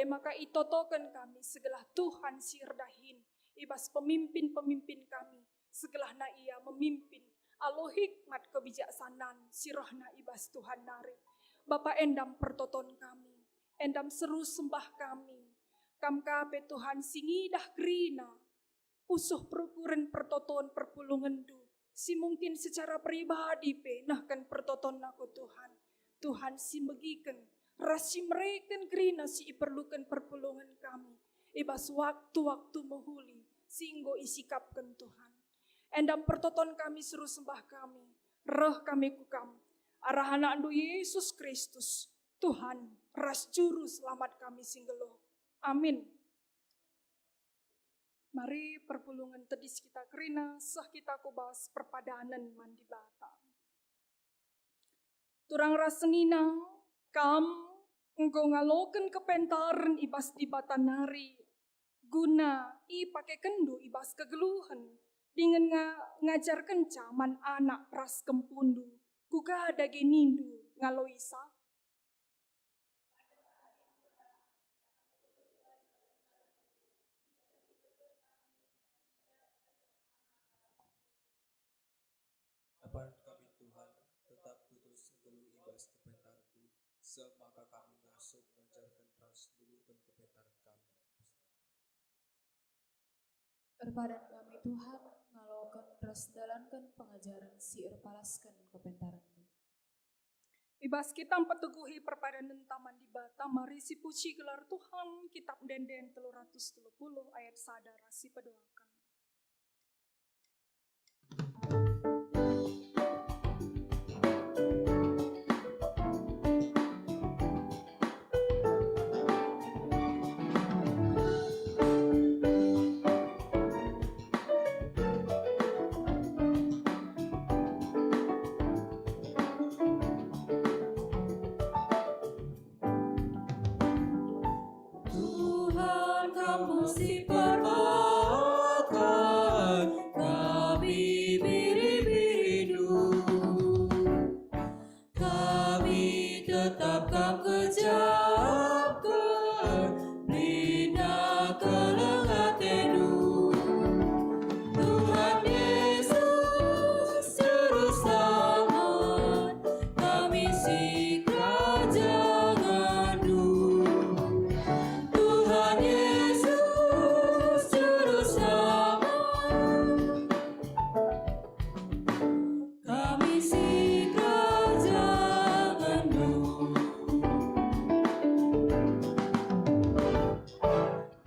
Maka itotokan kami segala Tuhan sirdahin, ibas pemimpin-pemimpin kami, segelahna ia memimpin, alo hikmat kebijaksanaan, sirahna ibas Tuhan nari. Bapa endam pertoton kami, endam seru sembah kami, kam kape Tuhan singidah gerina, pusuh perukuran pertoton perpulungan du, si mungkin secara pribadi nahkan pertoton aku Tuhan, Tuhan si megiken, rasi mereken gerina si iperlukan perpulungan kami, ibas waktu-waktu menghuli, singgo isikapkan Tuhan, endam pertoton kami seru sembah kami, roh kami kukam, arah anak andu Yesus Kristus, Tuhan, ras juru selamat kami singgelo. Amin. Mari perpulungan tedis kita kerina, sah kita kubas perpadanan mandi bata. Turang rasenina, kam engkau ngaloken kepentaran ibas di bata nari, guna pakai kendu ibas kegeluhan, dengan ngajarkan caman anak ras kempundu, kuga dagi nindu ngaloisa. Apaan kami Tuhan, tetap tutus ngelu ibas kepentardu, semaka kami ngasuh mengajarkan ras dulukan kepentaran kami. Erpadan kami Tuhan, ngalokan ras dalankan pengajaran si erpalaskan kepentaran. Ibas kita peteguhi perpadanan taman di bata, mari si puji gelar Tuhan, kitab Denden 330 ayat sadar si pedoakan. Tuhan kamu si perbakan, kami biri-birindu, kami tetapkan kejapkan, bina kelengatedu. Tuhan Yesus juru selamat, kami si kerajaan du. Tuhan Yesus juru selamat, kami si kerajaan du.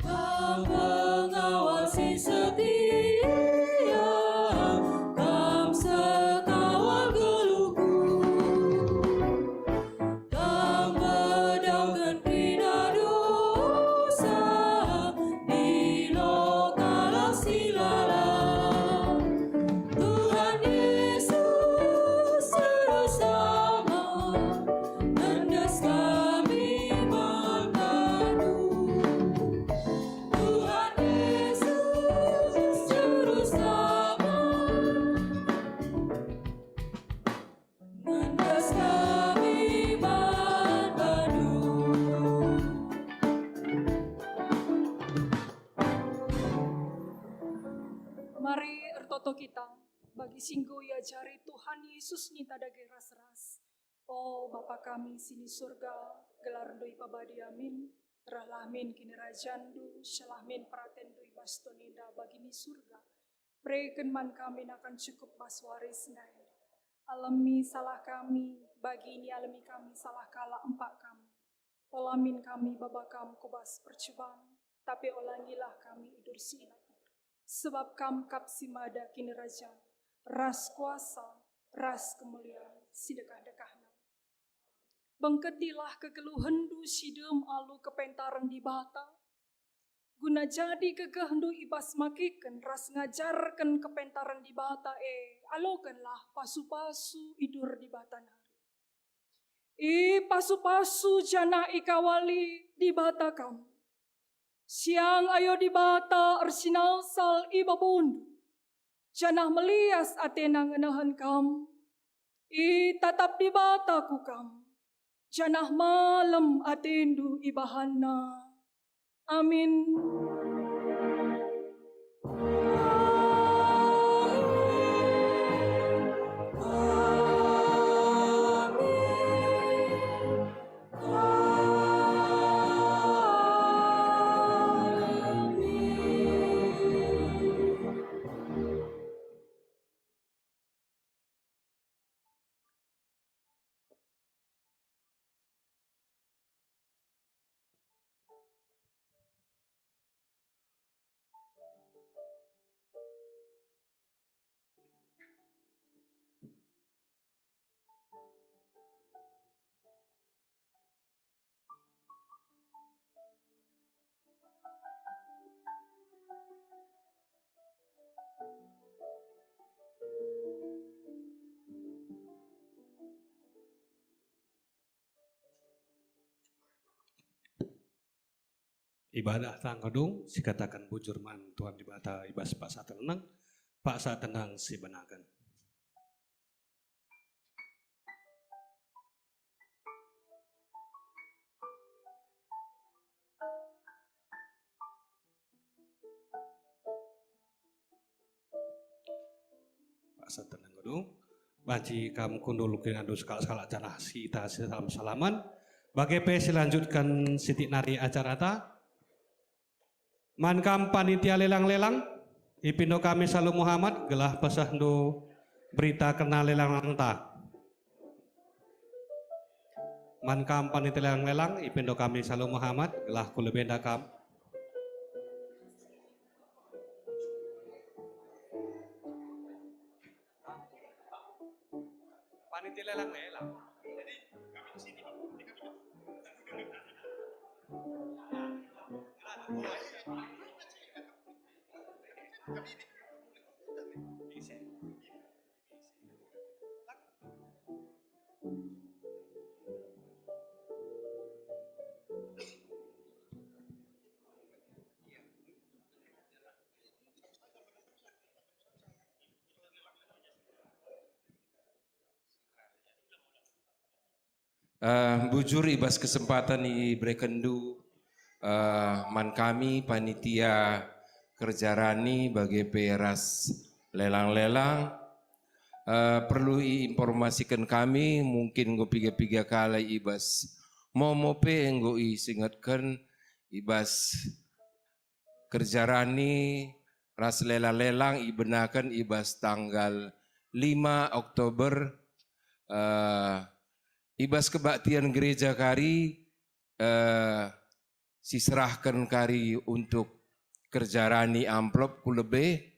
Kau pengawasi setia, kam sekawal geluku, kam bedaukan pina dosa, di lokal silalah. Tuhan Yesus juru selamat, mendes kami mengadu. Tuhan Yesus juru selamat, mendes kami mengadu. Mari ertoto kita, bagi singgo ya jari Tuhan Yesus nyita dage ras-ras. Oh Bapa kami sini surga, gelar doi pabadi amin, rahmin kini rajandu, syalahmin praten doi bastoninda bagi ni surga. Berikan man kami akan cukup baswaris nai. Alami salah kami, bagi ini alami kami salah kala empat kami. Olamin kami babakam kubas percobaan, tapi olangilah kami idur sina. Sebab kam kapsimada kini raja, ras kuasa, ras kemuliaan, sidekah-dekahna. Bengketilah kegeluhendu sidem alu kepentarang di bata, guna jadi kegehendu ibas makiken ras ngajarkan kepentarang di bata alokanlah pasu-pasu idur di batan hari. Pasu-pasu jana ikawali di bata kam. Siang ayo di bata arsinal sal ibabundu. Janah melias atena ngenahan kam. Tatap di bata ku kam. Janah malam atendu ibahana. Amin. Ibadah tangkodung sikatakan bujurman Tuhan di bata ibas pak saat tenang, pak saat tenang si benakan. Pak saat tenang kodung, banci kamu kundul kinadu sekala canah sita salam salaman. Bagaimana selanjutkan sitik nari acara ta? Mankam panitia lelang-lelang, ipindo kami Salu Muhammad, gelah pesahdu berita kena lelang ta. Mankam panitia lelang-lelang, ipindo kami Salu Muhammad, gelah kulebenda kam. Panitia lelang-lelang. Jadi kami di sini, bujur ibas kesempatan di Brekendu man kami panitia kerjarani bagi peras lelang-lelang perlu informasikan kami mungkin go piga-piga kali ibas momope enggo singatkan ibas kerjarani ras lelang-lelang ibenakan ibas tanggal 5 Oktober ibas kebaktian gereja kari siserahkan kari untuk kerjarani amplop kulebe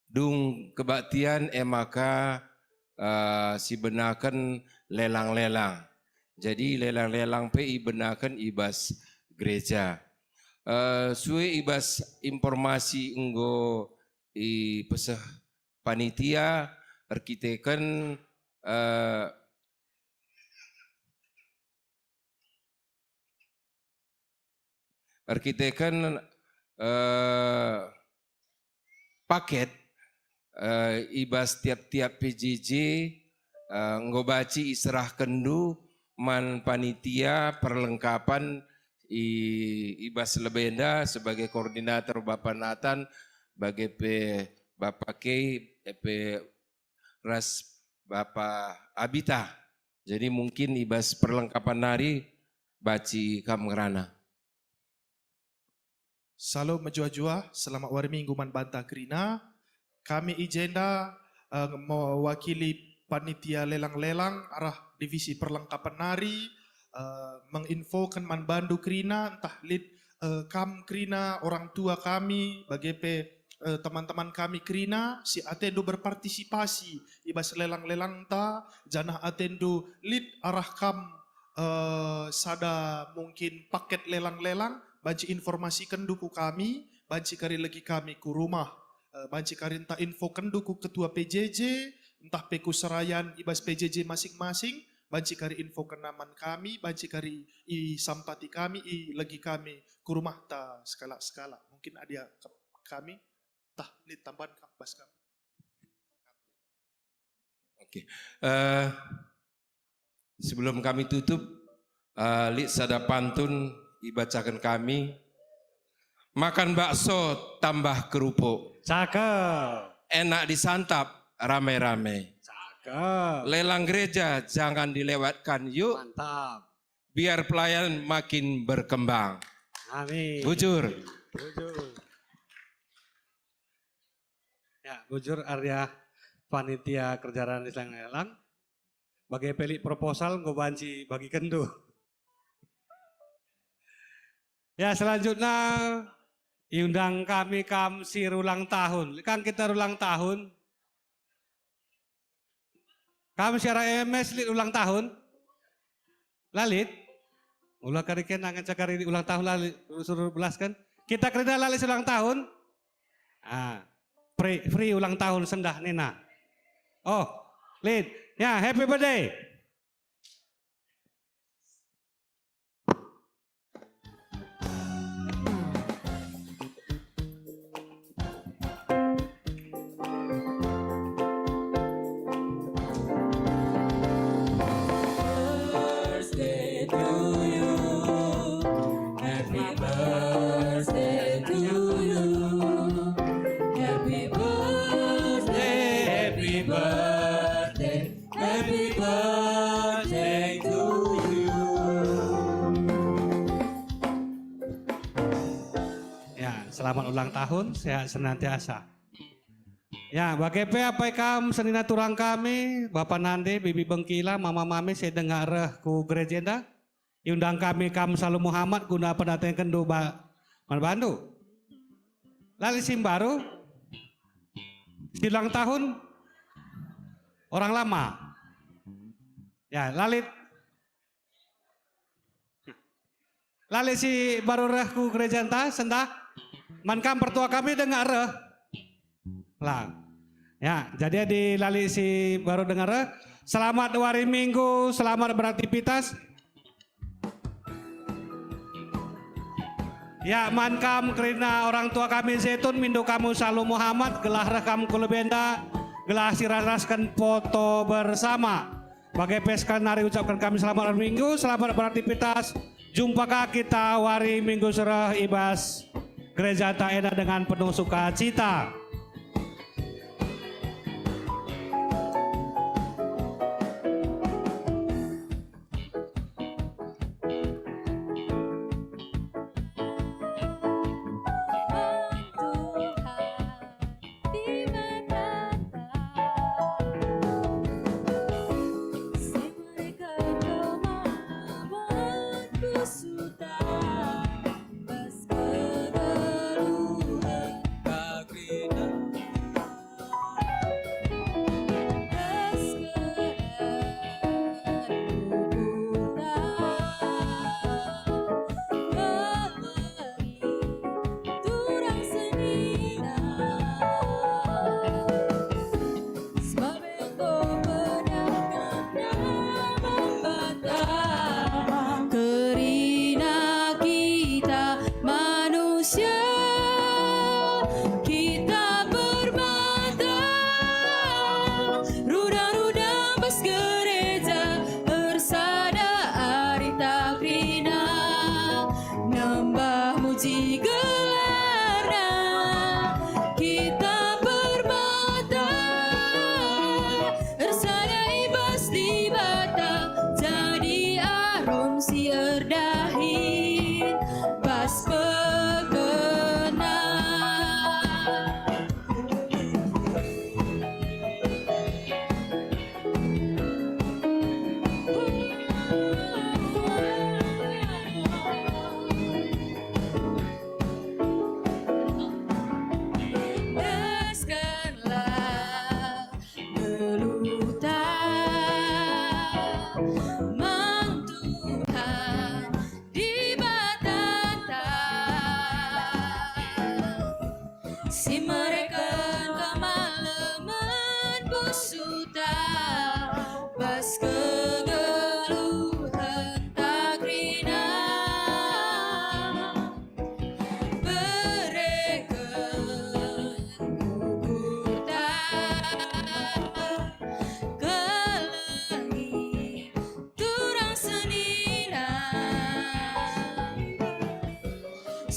dung kebaktian maka si benakan lelang-lelang. Jadi lelang-lelang pe ibenakan ibas gereja. Suwe ibas informasi enggo i pesah panitia arkiteken paket ibas tiap-tiap PJJ ngobaci iserah kendu man panitia perlengkapan ibas lebenda sebagai koordinator Bapak Nathan bagi Bapak Kei ras Bapak Abita. Jadi mungkin ibas perlengkapan nari baci kamngerana. Salam menjua-jua, selamat hari Minggu man bantah kerina. Kami agenda mewakili panitia lelang-lelang arah divisi perlengkapan nari menginfokan man bandu Krina, entah lead kam Krina, orang tua kami, bagepe teman-teman kami Krina, si atendo berpartisipasi ibas lelang-lelang ta, janah atendo lead arah kam sada mungkin paket lelang-lelang, banci informasi kenduku kami, banci kari lagi kami ku rumah, banci kari entah info kenduku ketua PJJ, entah peku serayan ibas PJJ masing-masing, banci kari info kenaman kami, banci kari i sampati kami, i lagi kami ku rumah ta skala-skala. Mungkin ada kami, tah lead tambahan bas kami. Oke. Sebelum kami tutup, Lik sada pantun dibacakan kami. Makan bakso tambah kerupuk. Cakep. Enak disantap rame-rame. Cakep. Lelang gereja jangan dilewatkan yuk. Mantap. Biar pelayan makin berkembang. Amin. Bujur. Bujur. Ya, bujur Arya panitia kerjaan lelang. Bagai pelik proposal ngobanci bagi kendu. Ya, selanjutnya diundang kami kamsir ulang tahun. Kan kita ulang tahun. Kami secara MS ulang tahun. Lalit. Ulah kariken nangan cakari ulang tahun lalit suruh belaskan. Kita kerja lalit ulang tahun. Ah, free ulang tahun sendah Nina. Oh, Lid. Ya, happy birthday. Birthday to you. Happy birthday to you. Happy birthday, happy birthday, happy birthday to you. Ya, selamat ulang tahun, sehat senantiasa. Ya, bagepe apa kam senina turang kami, Bapak Nande, Bibi Bengkila, Mama Mami, saya dengar ku gerejenda. Diundang kami kam Salu Muhammad guna pendatang kendu Bandu. Lalu sim baru, ulang tahun orang lama. Ya, lalit si baru ku gereja entah sendah mankam pertua kami dengar lah. Ya, jadi di lali si baru dengar selamat hari Minggu, selamat beraktivitas. Ya, mankam kerina orang tua kami Zaitun mindu kamu Salu Muhammad gelah rekam kulebenda gelah siraskan foto bersama. Bagai peskan hari ucapkan kami selamat hari Minggu, selamat beraktivitas. Jumpakah kita hari Minggu serah ibas Gereja Taeda dengan penuh sukacita. Sudah bas kegeluhan, Kak Rina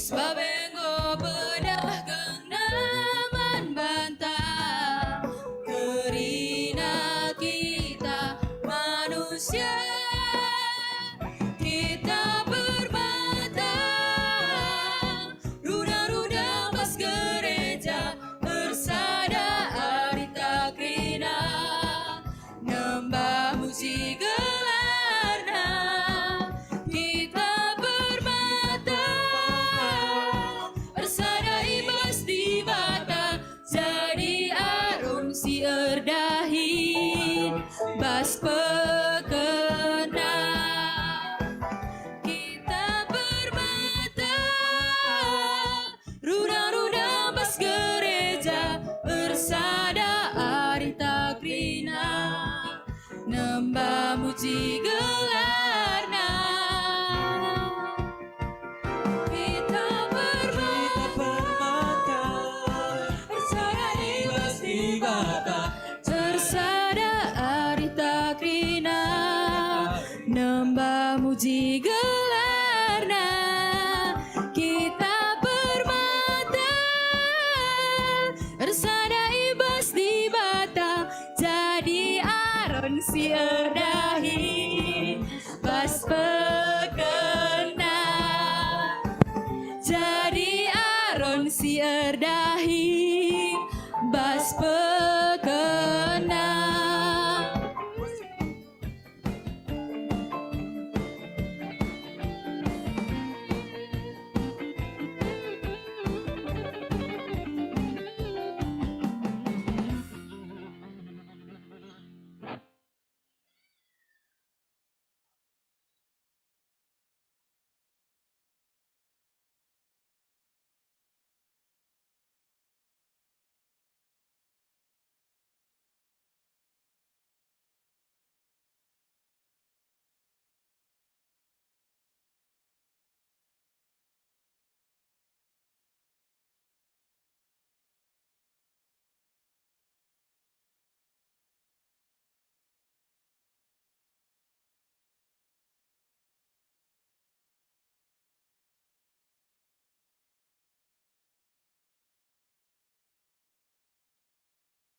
Swabengo bedah genaman bantah kerina kita manusia kita bermata ruda-ruda pas gereja bersada arita krina nembah muji gelarna kita bermata bersada ibas di bata jadi arum si erdahin bas pekena kita bermata ruda-ruda bas gereja bersada arita krina nembah muji gelarna kita bermata bersada ibas di bata tersada arita krina nembah muji gelarna kita bermata bersada ibas di bata jadi aron si erdahin pas pekena jadi aron si erdahin bas pekena